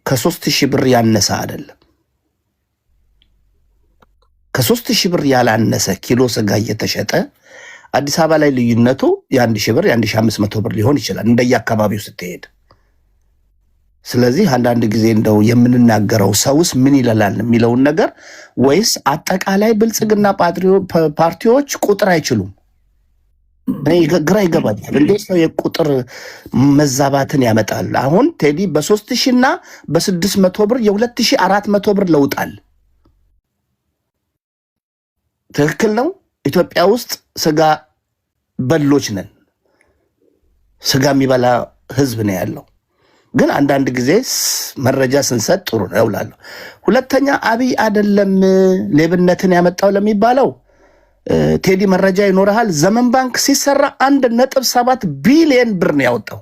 ከ3000 ብር ያነሰ አይደለም። ከ3000 ብር ያላነሰ ኪሎ ስጋ እየተሸጠ አዲስ አበባ ላይ ልዩነቱ የ1000 ብር የ1500 ብር ሊሆን ይችላል እንደየአካባቢው ስትሄድ። ስለዚህ አንዳንድ ጊዜ እንደው የምንናገረው ሰውስ ምን ይላል የሚለውን ነገር ወይስ አጠቃላይ ብልጽግና ፓርቲዎች ቁጥር አይችሉም? ግራ ይገባኛል። እንዴት ነው የቁጥር መዛባትን ያመጣል? አሁን ቴዲ በ3000 እና በ600 ብር የ2400 ብር ለውጣል። ትክክል ነው። ኢትዮጵያ ውስጥ ስጋ በሎች ነን። ስጋ የሚበላ ህዝብ ነው ያለው። ግን አንዳንድ ጊዜ መረጃ ስንሰጥ ጥሩ ነው እላለሁ። ሁለተኛ አብይ አይደለም ሌብነትን ያመጣው ለሚባለው ቴዲ መረጃ ይኖርሃል። ዘመን ባንክ ሲሰራ 1.7 ቢሊዮን ብር ነው ያወጣው።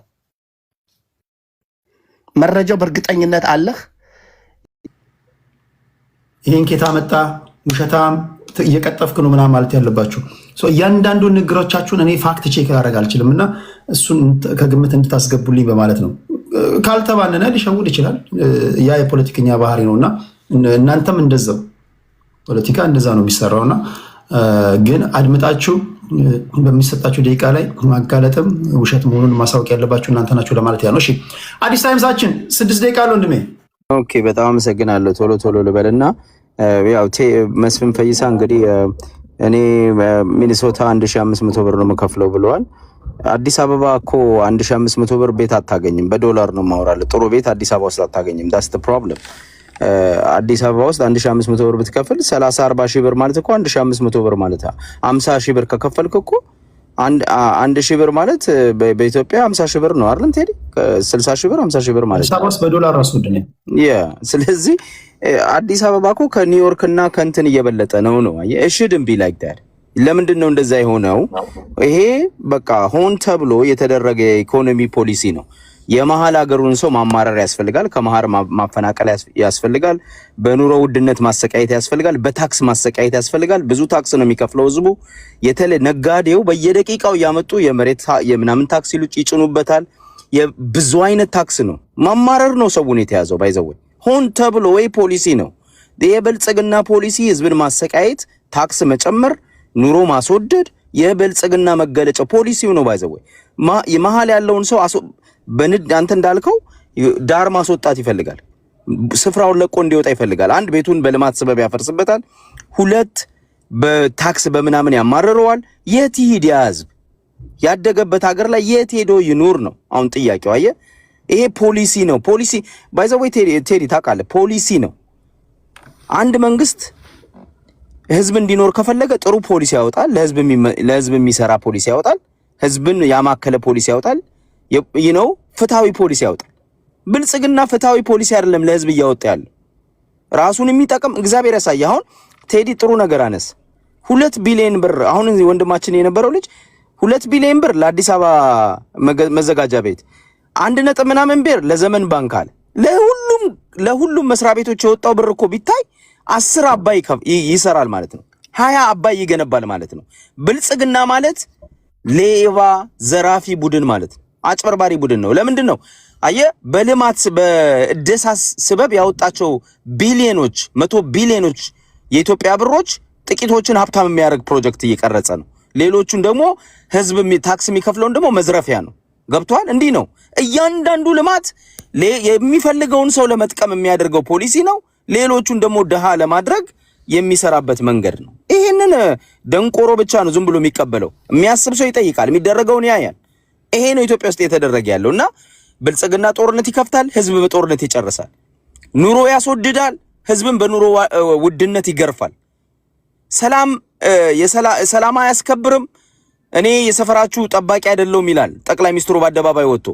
መረጃው በእርግጠኝነት አለህ? ይሄን ኬታ መጣ ውሸታም እየቀጠፍክ ነው ምናምን ማለት ያለባችሁ እያንዳንዱ ንግሮቻችሁን እኔ ፋክት ቼክ ላደርግ አልችልም እና እሱን ከግምት እንድታስገቡልኝ በማለት ነው። ካልተባነነ ሊሸውድ ይችላል። ያ የፖለቲከኛ ባህሪ ነውና እናንተም እንደዛው ፖለቲካ እንደዛ ነው የሚሰራውና ግን አድምጣችሁ በሚሰጣችሁ ደቂቃ ላይ ማጋለጥም ውሸት መሆኑን ማሳወቅ ያለባችሁ እናንተ ናችሁ ለማለት ያ ነው። እሺ አዲስ ታይምሳችን 6 ደቂቃ አለው ወንድሜ። ኦኬ በጣም አመሰግናለሁ። ቶሎ ልበልና ያው መስፍን ፈይሳ እንግዲህ እኔ ሚኒሶታ 1500 ብር ነው የምከፍለው ብለዋል። አዲስ አበባ እኮ 1500 ብር ቤት አታገኝም። በዶላር ነው ማውራለ። ጥሩ ቤት አዲስ አበባ ውስጥ አታገኝም። ዳስ ዘ ፕሮብለም። አዲስ አበባ ውስጥ 1500 ብር ብትከፍል 30-40 ሺህ ብር ማለት እኮ 1500 ብር ማለት 50 ሺህ ብር ከከፈልክ እኮ 1000 ብር ማለት በኢትዮጵያ 50 ሺህ ብር ነው አይደል ቴዲ? 60 ሺህ ብር 50 ሺህ ብር ማለት ነው። በዶላር ራሱ ወደነ ስለዚህ አዲስ አበባ እኮ ከኒውዮርክ እና ከእንትን እየበለጠ ነው። እሺ ድንቢ ላይክ ዳት ለምንድን ነው እንደዛ የሆነው? ይሄ በቃ ሆን ተብሎ የተደረገ የኢኮኖሚ ፖሊሲ ነው። የመሀል ሀገሩን ሰው ማማረር ያስፈልጋል፣ ከመሀር ማፈናቀል ያስፈልጋል፣ በኑሮ ውድነት ማሰቃየት ያስፈልጋል፣ በታክስ ማሰቃየት ያስፈልጋል። ብዙ ታክስ ነው የሚከፍለው ህዝቡ። ነጋዴው በየደቂቃው ያመጡ የመሬት የምናምን ታክስ ይጭኑበታል። ብዙ አይነት ታክስ ነው። ማማረር ነው ሰውን የተያዘው። ባይዘው ሆን ተብሎ ወይ ፖሊሲ ነው። የብልጽግና ፖሊሲ ህዝብን ማሰቃየት፣ ታክስ መጨመር፣ ኑሮ ማስወደድ የብልጽግና መገለጫ ፖሊሲው ነው። ባይዘው የመሀል ያለውን ሰው አንተ እንዳልከው ዳር ማስወጣት ይፈልጋል። ስፍራውን ለቆ እንዲወጣ ይፈልጋል። አንድ ቤቱን በልማት ሰበብ ያፈርስበታል። ሁለት በታክስ በምናምን ያማርረዋል። የት ይሄድ ያ ህዝብ? ያደገበት ሀገር ላይ የት ሄዶ ይኑር ነው አሁን ጥያቄው። አየህ ይሄ ፖሊሲ ነው። ፖሊሲ ባይዘው ቴዲ ታውቃለህ፣ ፖሊሲ ነው። አንድ መንግስት ህዝብ እንዲኖር ከፈለገ ጥሩ ፖሊሲ ያወጣል። ለህዝብ የሚሰራ ፖሊሲ ያወጣል። ህዝብን ያማከለ ፖሊሲ ያወጣል። ፍትሃዊ ፖሊሲ ያወጣል። ብልጽግና ፍትሃዊ ፖሊሲ አይደለም ለህዝብ እያወጣ ያለው፣ ራሱን የሚጠቅም እግዚአብሔር ያሳየ። አሁን ቴዲ ጥሩ ነገር አነስ 2 ቢሊዮን ብር አሁን ወንድማችን የነበረው ልጅ 2 ቢሊዮን ብር ለአዲስ አበባ መዘጋጃ ቤት 1 ምናምን ብር ለዘመን ባንክ አለ። ለሁሉም መስሪያ ቤቶች የወጣው ብር እኮ ቢታይ 10 አባይ ይሰራል ማለት ነው። 20 አባይ ይገነባል ማለት ነው። ብልጽግና ማለት ሌባ ዘራፊ ቡድን ማለት ነው። አጭበርባሪ ቡድን ነው። ለምንድን ነው አየህ በልማት በእደሳ ስበብ ያወጣቸው ቢሊዮኖች 100 ቢሊዮኖች የኢትዮጵያ ብሮች ጥቂቶችን ሀብታም የሚያደርግ ፕሮጀክት እየቀረጸ ነው። ሌሎቹን ደግሞ ህዝብ ታክስ የሚከፍለውን ደግሞ መዝረፊያ ነው። ገብቷል? እንዲህ ነው እያንዳንዱ ልማት የሚፈልገውን ሰው ለመጥቀም የሚያደርገው ፖሊሲ ነው። ሌሎቹን ደግሞ ድሃ ለማድረግ የሚሰራበት መንገድ ነው። ይሄንን ደንቆሮ ብቻ ነው ዝም ብሎ የሚቀበለው። የሚያስብ ሰው ይጠይቃል፣ የሚደረገውን ያያል። ይሄ ነው ኢትዮጵያ ውስጥ የተደረገ ያለውና ብልጽግና ጦርነት ይከፍታል፣ ህዝብ በጦርነት ይጨርሳል። ኑሮ ያስወድዳል፣ ህዝብን በኑሮ ውድነት ይገርፋል። ሰላም አያስከብርም። እኔ የሰፈራችሁ ጠባቂ አይደለሁም ይላል ጠቅላይ ሚኒስትሩ በአደባባይ ወጥቶ።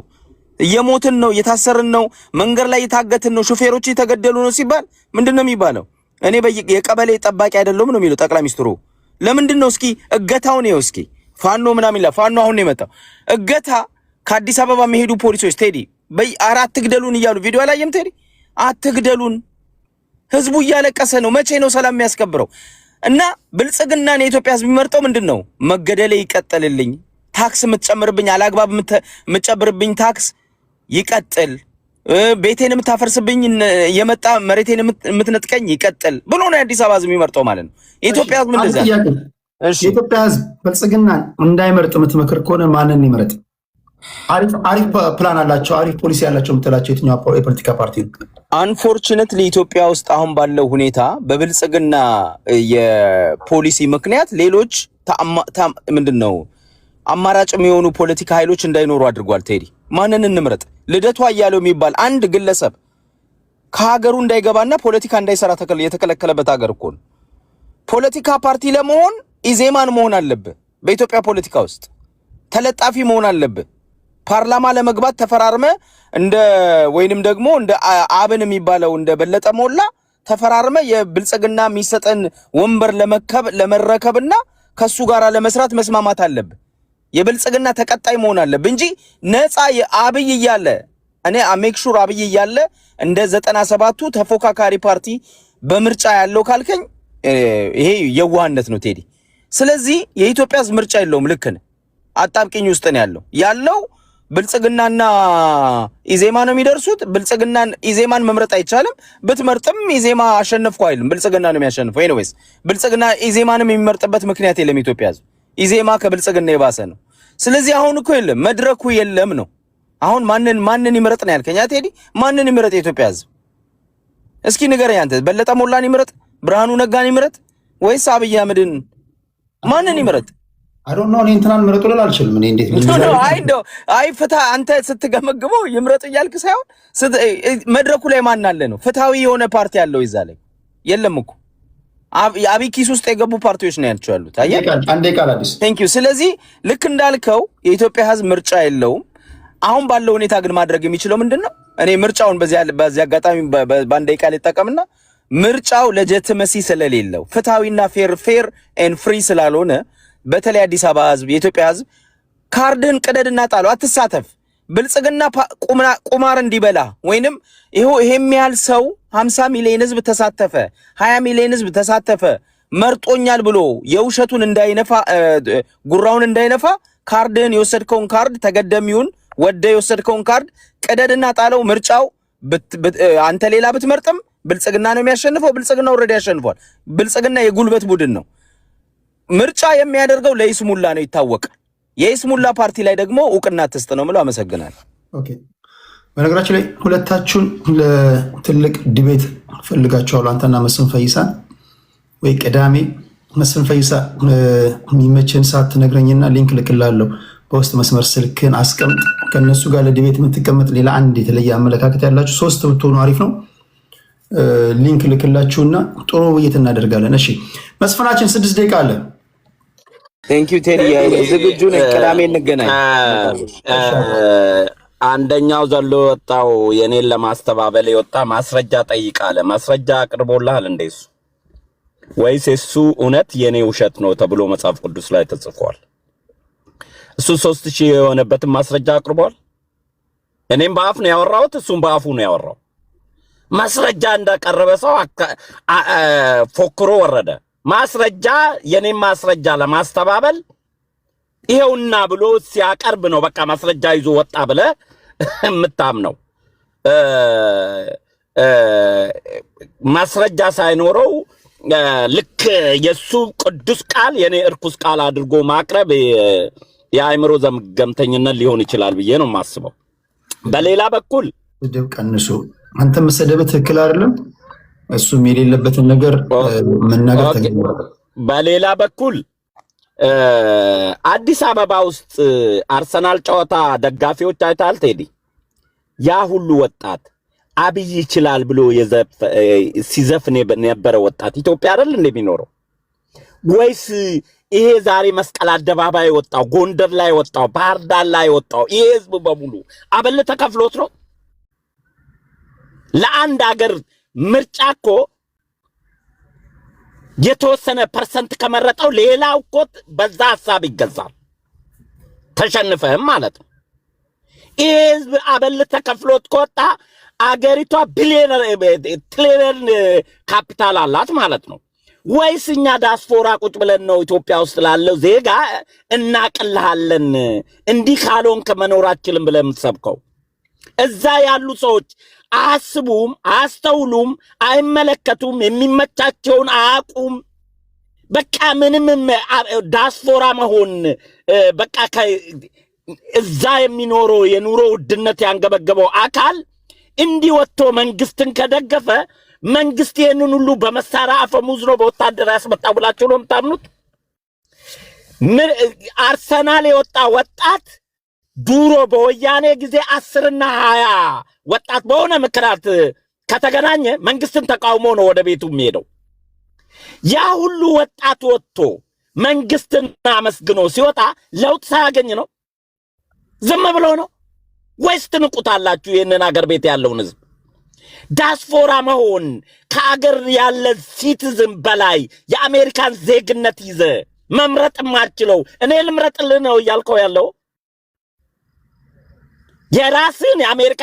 እየሞትን ነው፣ እየታሰርን ነው፣ መንገድ ላይ የታገትን ነው፣ ሹፌሮች የተገደሉ ነው ሲባል ምንድነው የሚባለው? እኔ የቀበሌ ጠባቂ አይደለሁም ነው የሚለው ጠቅላይ ሚኒስትሩ። ለምንድን ነው እስኪ እገታውን ነው እስኪ ፋኖ ምናምን ይላል። ፋኖ አሁን ነው የመጣው። እገታ ከአዲስ አበባ የሚሄዱ ፖሊሶች ቴዲ አትግደሉን እያሉ ቪዲዮ አላየም ቴዲ? አትግደሉን፣ ህዝቡ እያለቀሰ ነው። መቼ ነው ሰላም የሚያስከብረው? እና ብልጽግናን የኢትዮጵያ ህዝብ የሚመርጠው ምንድነው? መገደሌ ይቀጥልልኝ፣ ታክስ የምትጨምርብኝ አላግባብ የምትጨምርብኝ ታክስ ይቀጥል፣ ቤቴን የምታፈርስብኝ የመጣ መሬቴን የምትነጥቀኝ ይቀጥል ብሎ ነው የአዲስ አበባ ህዝብ የሚመርጠው ማለት ነው። የኢትዮጵያ ህዝብ እንደዛ። የኢትዮጵያ ህዝብ ብልጽግናን እንዳይመርጥ የምትመክር ከሆነ ማንን ይመረጥ? አሪፍ ፕላን አላቸው፣ አሪፍ ፖሊሲ ያላቸው የምትላቸው የትኛው የፖለቲካ ፓርቲ ነው? አንፎርቹኔትሊ ኢትዮጵያ ውስጥ አሁን ባለው ሁኔታ በብልጽግና የፖሊሲ ምክንያት ሌሎች ምንድነው አማራጭ የሚሆኑ ፖለቲካ ኃይሎች እንዳይኖሩ አድርጓል። ቴዲ ማንን እንምረጥ? ልደቱ አያሌው የሚባል አንድ ግለሰብ ከሀገሩ እንዳይገባና ፖለቲካ እንዳይሰራ የተከለከለበት ሀገር እኮ ነው። ፖለቲካ ፓርቲ ለመሆን ኢዜማን መሆን አለብህ። በኢትዮጵያ ፖለቲካ ውስጥ ተለጣፊ መሆን አለብህ። ፓርላማ ለመግባት ተፈራርመ ወይንም ደግሞ እንደ አብን የሚባለው እንደ በለጠ ሞላ ተፈራርመ የብልጽግና የሚሰጠን ወንበር ለመረከብና ከሱ ጋር ለመስራት መስማማት አለብህ። የብልጽግና ተቀጣይ መሆን አለብህ እንጂ ነፃ የአብይ እያለ እኔ ሜክ ሹር አብይ እያለ እንደ 97ቱ ተፎካካሪ ፓርቲ በምርጫ ያለው ካልከኝ ይሄ የዋህነት ነው ቴዲ። ስለዚህ የኢትዮጵያ ህዝብ ምርጫ የለውም። ልክ ነህ። አጣብቂኝ ውስጥ ነው ያለው ብልጽግናና ኢዜማ ነው የሚደርሱት። ብልጽግናን ኢዜማን መምረጥ አይቻልም። ብትመርጥም ኢዜማ አሸነፍኩ አይልም፣ ብልጽግና ነው የሚያሸንፈው። ኤኒዌይስ ብልጽግና ኢዜማንም የሚመርጥበት ምክንያት የለም። ኢትዮጵያ ህዝብ ኢዜማ ከብልጽግና የባሰ ነው። ስለዚህ አሁን እኮ የለም መድረኩ የለም ነው። አሁን ማንን ይመረጥ ነው ያልከኝ ቴዲ? ማንን ይመረጥ የኢትዮጵያ ህዝብ? እስኪ ንገረኝ አንተ። በለጠ ሞላን ይመረጥ? ብርሃኑ ነጋን ይመረጥ? ወይስ አብይ አህመድን? ማንን ይመረጥ? አይ ኖ እኔ እንትናን ምረጡ ልል አልችልም። እኔ እንዴት ነው አይ ፍትህ አንተ ስትገመግመው ይምረጡ እያልክ ሳይሆን መድረኩ ላይ ማን አለ ነው ፍትሃዊ የሆነ ፓርቲ ያለው ይዛለኝ የለም እኮ አብይ ኪስ ውስጥ የገቡ ፓርቲዎች ነው ያሉት። አየህ አንዴ ቃል አዲስ ቴንክ ዩ። ስለዚህ ልክ እንዳልከው የኢትዮጵያ ህዝብ ምርጫ የለውም። አሁን ባለው ሁኔታ ግን ማድረግ የሚችለው ምንድነው? እኔ ምርጫውን በዚህ አጋጣሚ በአንዴ ቃል ይጠቀምና ምርጫው ለጀትመሲ ስለሌለው ፍትሃዊና ፌር ኤንድ ፍሪ ስላልሆነ በተለይ አዲስ አበባ ህዝብ የኢትዮጵያ ህዝብ ካርድን ቅደድና ጣሉ፣ አትሳተፍ። ብልጽግና ቁማር እንዲበላ ወይንም ይሄም ያህል ሰው 50 ሚሊዮን ህዝብ ተሳተፈ 20 ሚሊዮን ህዝብ ተሳተፈ መርጦኛል ብሎ የውሸቱን እንዳይነፋ ጉራውን እንዳይነፋ ካርድን የወሰድከውን ካርድ ተገደሚውን ወደ የወሰድከውን ካርድ ቅደድና ጣለው። ምርጫው አንተ ሌላ ብትመርጥም ብልጽግና ነው የሚያሸንፈው። ብልጽግና ኦልሬዲ ያሸንፏል። ብልጽግና የጉልበት ቡድን ነው። ምርጫ የሚያደርገው ለይስሙላ ነው ይታወቃል። የይስሙላ ፓርቲ ላይ ደግሞ እውቅና ተስጥ ነው ምለው። አመሰግናለሁ። ኦኬ በነገራችን ላይ ሁለታችሁን ለትልቅ ዲቤት ፈልጋችኋል። አንተና መስፍን ፈይሳ ወይ ቅዳሜ መስፍን ፈይሳ የሚመችን ሰዓት ትነግረኝና ሊንክ ልክላለሁ። በውስጥ መስመር ስልክን አስቀምጥ። ከነሱ ጋር ለዲቤት የምትቀመጥ ሌላ አንድ የተለየ አመለካከት ያላችሁ 3 ብትሆኑ አሪፍ ነው። ሊንክ ልክላችሁና ጥሩ ውይይት እናደርጋለን። እሺ መስፍናችን 6 ደቂቃ አለ። ቴንክ ዩ ቴዲ ዝግጁ ነኝ። ቅዳሜ እንገናኝ። አንደኛው ዘሎ ወጣው የኔን ለማስተባበል የወጣ ማስረጃ ጠይቃለ። ማስረጃ አቅርቦልሃል እንደሱ ወይስ እሱ እውነት የኔ ውሸት ነው ተብሎ መጽሐፍ ቅዱስ ላይ ተጽፏል? እሱ 3000 የሆነበትን ማስረጃ አቅርቧል። እኔም በአፍ ነው ያወራሁት፣ እሱም በአፉ ነው ያወራው። ማስረጃ እንዳቀረበ ሰው ፎክሮ ወረደ። ማስረጃ የኔም ማስረጃ ለማስተባበል ይሄውና ብሎ ሲያቀርብ ነው በቃ ማስረጃ ይዞ ወጣ ብለ የምታምነው። ማስረጃ ሳይኖረው ልክ የሱ ቅዱስ ቃል የኔ እርኩስ ቃል አድርጎ ማቅረብ የአእምሮ ዘምገምተኝነት ሊሆን ይችላል ብዬ ነው የማስበው። በሌላ በኩል ስድብ ቀንሱ። አንተ መሰደብ ትክክል አይደለም። እሱም የሌለበትን ነገር መናገር ተገኝቷል። በሌላ በኩል አዲስ አበባ ውስጥ አርሰናል ጨዋታ ደጋፊዎች አይታል ቴዲ፣ ያ ሁሉ ወጣት አብይ ይችላል ብሎ ሲዘፍን የነበረ ወጣት ኢትዮጵያ አይደል እንደሚኖረው? ወይስ ይሄ ዛሬ መስቀል አደባባይ ወጣው፣ ጎንደር ላይ ወጣው፣ ባህር ዳር ላይ ወጣው ይሄ ህዝብ በሙሉ አበል ተከፍሎት ነው? ለአንድ ሀገር ምርጫ እኮ የተወሰነ ፐርሰንት ከመረጠው ሌላው እኮ በዛ ሐሳብ ይገዛል። ተሸንፈህም ማለት ነው። ይሄ ህዝብ አበል ተከፍሎት ከወጣ አገሪቷ ትሪሊየን ካፒታል አላት ማለት ነው። ወይስ እኛ ዳስፖራ ቁጭ ብለን ነው ኢትዮጵያ ውስጥ ላለው ዜጋ እናቅልሃለን እንዲህ ካልሆንክ መኖራችንን ብለን የምትሰብከው? እዛ ያሉ ሰዎች አያስቡም፣ አያስተውሉም፣ አይመለከቱም፣ የሚመቻቸውን አያውቁም። በቃ ምንም ዳስፖራ መሆን በቃ እዛ የሚኖረው የኑሮ ውድነት ያንገበገበው አካል እንዲህ ወጥቶ መንግስትን ከደገፈ መንግስት ይህንን ሁሉ በመሳሪያ አፈሙዝ ነው በወታደር ያስመጣው ብላችሁ ነው የምታምኑት? አርሰናል የወጣ ወጣት ዱሮ በወያኔ ጊዜ 10 እና 20 ወጣት በሆነ ምክንያት ከተገናኘ መንግስትን ተቃውሞ ነው ወደ ቤቱ የሚሄደው። ያ ሁሉ ወጣት ወጥቶ መንግስትን አመስግኖ ሲወጣ ለውጥ ሳያገኝ ነው? ዝም ብሎ ነው ወይስ ትንቁታላችሁ? ይህንን አገር ቤት ያለውን ህዝብ ዳስፖራ መሆን ከአገር ያለ ሲቲዝን በላይ የአሜሪካን ዜግነት ይዘ መምረጥ ማችለው እኔ ልምረጥልህ ነው እያልከው ያለው? የራስን የአሜሪካ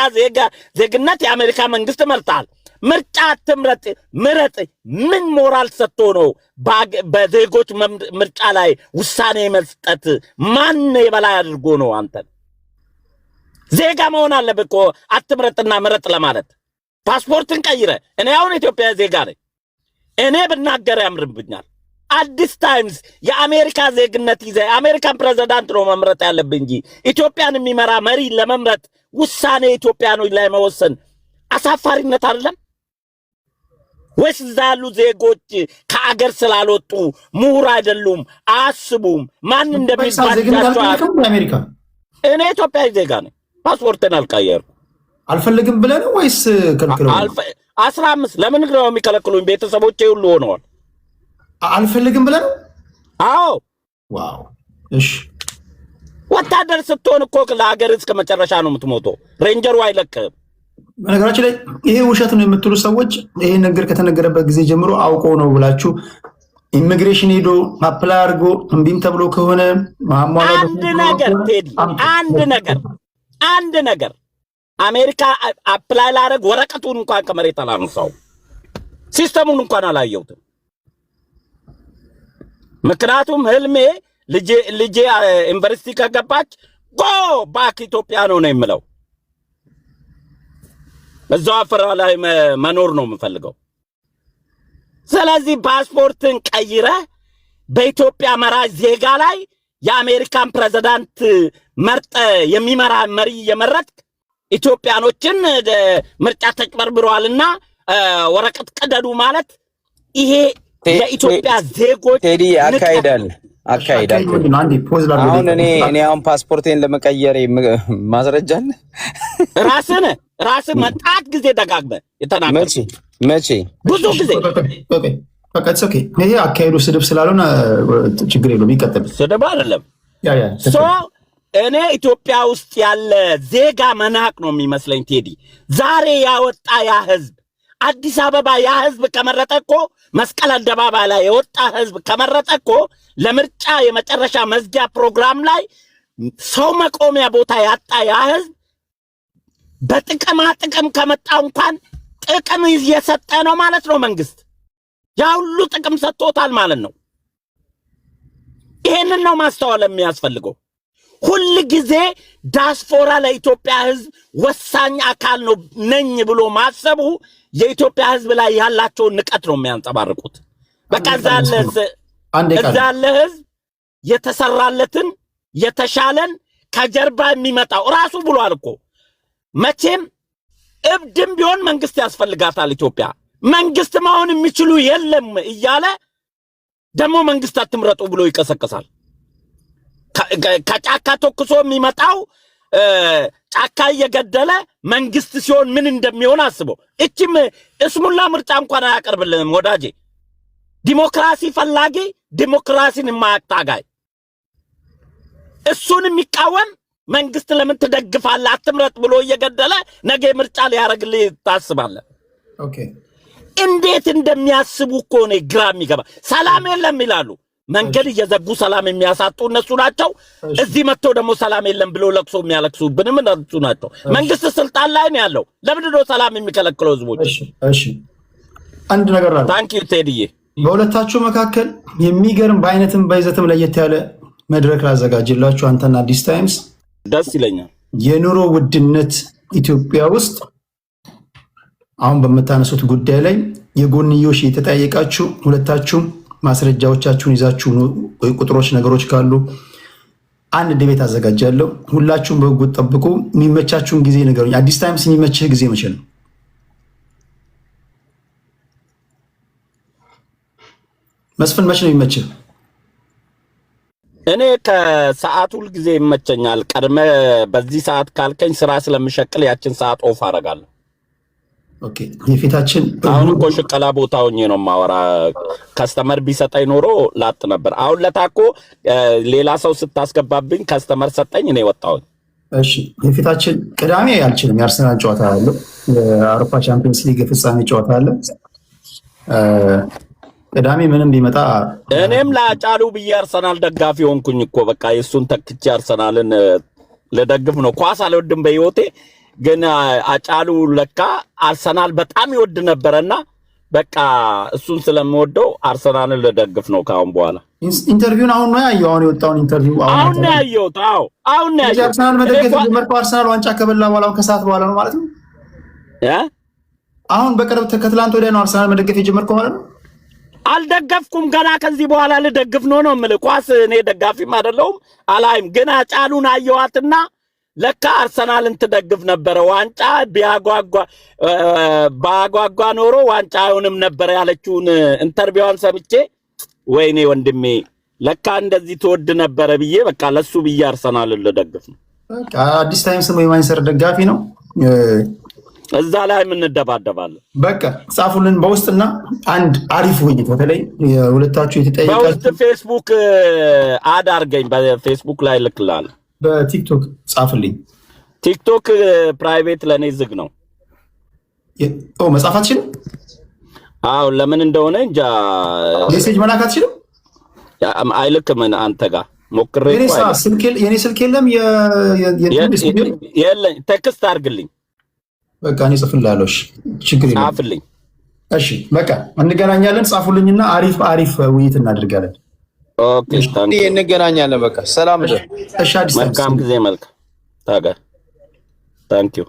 ዜግነት የአሜሪካ መንግስት መርጣል። ምርጫ አትምረጥ፣ ምረጥ። ምን ሞራል ሰጥቶ ነው በዜጎች ምርጫ ላይ ውሳኔ መስጠት? ማን የበላይ አድርጎ ነው? አንተን ዜጋ መሆን አለብህ እኮ አትምረጥና ምረጥ ለማለት። ፓስፖርትን ቀይረ እኔ አሁን ኢትዮጵያ ዜጋ ነኝ፣ እኔ ብናገር ያምርብኛል። አዲስ ታይምስ የአሜሪካ ዜግነት ይዘ የአሜሪካን ፕሬዝዳንት ነው መምረጥ ያለብህ እንጂ ኢትዮጵያን የሚመራ መሪ ለመምረጥ ውሳኔ ኢትዮጵያኖች ላይ መወሰን አሳፋሪነት አይደለም? ወይስ እዛ ያሉ ዜጎች ከአገር ስላልወጡ ምሁር አይደሉም፣ አያስቡም? ማን እንደሚባላቸው አሜሪካ እኔ ኢትዮጵያዊ ዜጋ ነኝ። ፓስፖርትን አልቀየርኩም። አልፈልግም ብለህ ነው ወይስ ከልክለው? 15 ለምን ነው የሚከለክሉኝ? ቤተሰቦቼ ሁሉ ሆነዋል። አልፈልግም ብለህ ነው? አዎ። ዋው። እሺ ወታደር ስትሆን እኮ ለሀገር እስከ መጨረሻ ነው የምትሞተው። ሬንጀሩ አይለቅህም። በነገራችን ላይ ይሄ ውሸት ነው የምትሉ ሰዎች ይሄ ነገር ከተነገረበት ጊዜ ጀምሮ አውቆ ነው ብላችሁ ኢሚግሬሽን ሄዶ አፕላይ አድርጎ እምቢም ተብሎ ከሆነ አንድ ነገር ቴዲ፣ አንድ ነገር አሜሪካ አፕላይ ላደርግ ወረቀቱን እንኳን ከመሬት አላነሳው፣ ሲስተሙን እንኳን አላየሁትም። ምክንያቱም ህልሜ ልጄ ዩኒቨርሲቲ ከገባች ጎ ባክ ኢትዮጵያ ነው የምለው። እዛው አፍራ ላይ መኖር ነው የምፈልገው። ስለዚህ ፓስፖርትን ቀይረህ በኢትዮጵያ መራጭ ዜጋ ላይ የአሜሪካን ፕሬዝዳንት መርጠ የሚመራ መሪ የመረጥክ ኢትዮጵያኖችን ምርጫ ተጭበርብረዋልና ወረቀት ቀደዱ ማለት ይሄ የኢትዮጵያ ዜጎች ቴዲ አካይዳል። አሁን እኔ አሁን ፓስፖርቴን ለመቀየር ማስረጃ አለ? ራስህ መጣት ጊዜ ደጋግመህ የተናገርኩት መቼ ብዙ ጊዜ በቃ ኦኬ። ይሄ አካሄዱ ስድብ ስላልሆነ ችግር የለውም፣ ይቀጥል። ስድብ አይደለም። እኔ ኢትዮጵያ ውስጥ ያለ ዜጋ መናቅ ነው የሚመስለኝ ቴዲ። ዛሬ ያወጣ ያ ህዝብ አዲስ አበባ ያ ህዝብ ከመረጠ እኮ መስቀል አደባባይ ላይ የወጣ ህዝብ ከመረጠ እኮ ለምርጫ የመጨረሻ መዝጊያ ፕሮግራም ላይ ሰው መቆሚያ ቦታ ያጣ ያ ህዝብ በጥቅማ ጥቅም ከመጣው እንኳን ጥቅም እየሰጠ ነው ማለት ነው። መንግስት ያ ሁሉ ጥቅም ሰጥቶታል ማለት ነው። ይሄንን ነው ማስተዋል የሚያስፈልገው። ሁሉ ጊዜ ዳስፖራ ለኢትዮጵያ ህዝብ ወሳኝ አካል ነው ነኝ ብሎ ማሰቡ የኢትዮጵያ ህዝብ ላይ ያላቸውን ንቀት ነው የሚያንጸባርቁት። በቃ እዛ ያለ ህዝብ የተሰራለትን የተሻለን ከጀርባ የሚመጣው ራሱ ብሏል እኮ መቼም እብድም ቢሆን መንግስት ያስፈልጋታል ኢትዮጵያ። መንግስት መሆን የሚችሉ የለም እያለ ደግሞ መንግስት አትምረጡ ብሎ ይቀሰቀሳል። ከጫካ ተኩሶ የሚመጣው ጫካ እየገደለ መንግስት ሲሆን ምን እንደሚሆን አስበው። እቺም እስሙላ ምርጫ እንኳን አያቀርብልንም ወዳጄ። ዲሞክራሲ ፈላጊ ዲሞክራሲን የማያታጋይ እሱን የሚቃወም መንግስት ለምን ትደግፋለህ አትምረጥ ብሎ እየገደለ ነገ ምርጫ ሊያረግልህ ታስባለህ? ኦኬ እንዴት እንደሚያስቡ እኮ ነው ግራ የሚገባ። ሰላም የለም ይላሉ፣ መንገድ እየዘጉ ሰላም የሚያሳጡ እነሱ ናቸው። እዚህ መጥተው ደግሞ ሰላም የለም ብሎ ለቅሶ የሚያለቅሱብንም እነሱ ናቸው። መንግስት ስልጣን ላይ ነው ያለው። ለምንድን ነው ሰላም የሚከለክለው ህዝቦች? እሺ አንድ ነገር አለ። ታንክ ዩ ቴዲዬ። በሁለታችሁ መካከል የሚገርም በአይነትም በይዘትም ለየት ያለ መድረክ ላዘጋጅላችሁ አንተና አዲስ ታይምስ። ደስ ይለኛል። የኑሮ ውድነት ኢትዮጵያ ውስጥ አሁን በመታነሱት ጉዳይ ላይ የጎንዮሽ የተጠያየቃችሁ ሁለታችሁም ማስረጃዎቻችሁን ይዛችሁ ቁጥሮች ነገሮች ካሉ አንድ ዲቤት አዘጋጃለሁ። ሁላችሁም በጉት ጠብቁ። የሚመቻችሁን ጊዜ ንገሩኝ። አዲስ ታይምስ የሚመችህ ጊዜ መቼ ነው? መስፍን መቼ ነው የሚመችህ? እኔ ከሰዓቱ ሁል ጊዜ ይመቸኛል። ቀድመ በዚህ ሰዓት ካልከኝ ስራ ስለምሸቅል ያችን ሰዓት ኦፍ አደርጋለሁ። ኦኬ የፊታችን አሁን እኮ ሽቀላ ቦታ ሆኜ ነው ማወራ። ከስተመር ቢሰጠኝ ኖሮ ላጥ ነበር። አሁን ለታኮ ሌላ ሰው ስታስገባብኝ ከስተመር ሰጠኝ እኔ ወጣሁኝ። እሺ የፊታችን ቅዳሜ አልችልም። የአርሰናል ጨዋታ አለ፣ የአውሮፓ ቻምፒየንስ ሊግ ፍጻሜ ጨዋታ አለ። ቅዳሜ ምንም ቢመጣ እኔም ላጫሉ ብዬ አርሰናል ደጋፊ ሆንኩኝ እኮ በቃ የሱን ተክቼ አርሰናልን ለደግፍ ነው። ኳስ አልወድም በህይወቴ፣ ግን አጫሉ ለካ አርሰናል በጣም ይወድ ነበርና በቃ እሱን ስለምወደው አርሰናልን ለደግፍ ነው ካሁን በኋላ። ኢንተርቪውን አሁን ነው ያየው? አሁን የወጣውን ኢንተርቪው አሁን ነው ያየሁት። አዎ አሁን ነው ያየሁት። አርሰናል መደገፍ ጀመርኩ። አርሰናል ዋንጫ ከበላ በኋላ ከሰዓት በኋላ ነው ማለት ነው። አሁን በቅርብ ከትላንት ወዲያ ነው አርሰናል መደገፍ የጀመርከው ማለት ነው? አልደገፍኩም ገና። ከዚህ በኋላ ልደግፍ ነው የምልህ። ኳስ እኔ ደጋፊም አይደለሁም አላይም። ግን አጫሉን አየዋትና ለካ አርሰናልን ትደግፍ ነበረ። ዋንጫ ባጓጓ ኖሮ ዋንጫ አይሆንም ነበር ያለችውን ኢንተርቪዋን ሰምቼ ወይኔ ወንድሜ ለካ እንደዚህ ትወድ ነበረ ብዬ በቃ ለሱ ብዬ አርሰናልን ልደግፍ ነው። በቃ አዲስ ታይምስ ነው የማንቸስተር ደጋፊ ነው። እዛ ላይ እንደባደባለን። በቃ ጻፉልን በውስጥና አንድ አሪፍ ውይይት በተለይ ሁለታችሁ የተጠየቀ በውስጥ ፌስቡክ አድ አድርገኝ። በፌስቡክ ላይ ልክላል። በቲክቶክ ጻፍልኝ። ቲክቶክ ፕራይቬት ለኔ ዝግ ነው። መጻፍ አትችልም? አዎ ለምን እንደሆነ እንጃ። ሜሴጅ መላክ አትችልም? አይልክም። አንተ ጋር ሞክሬ የኔ ስልክ የለም። የለኝ። ቴክስት አድርግልኝ። በቃ እኔ ጽፍልሃለሁ። እሺ ችግር የለም። ጻፍልኝ። እሺ በቃ እንገናኛለን። ጻፉልኝና አሪፍ ውይይት እናደርጋለን። ኦኬ እንገናኛለን። በቃ ሰላም። እሺ አዲስ መልካም ጊዜ። መልካም ታጋ ታንኪዩ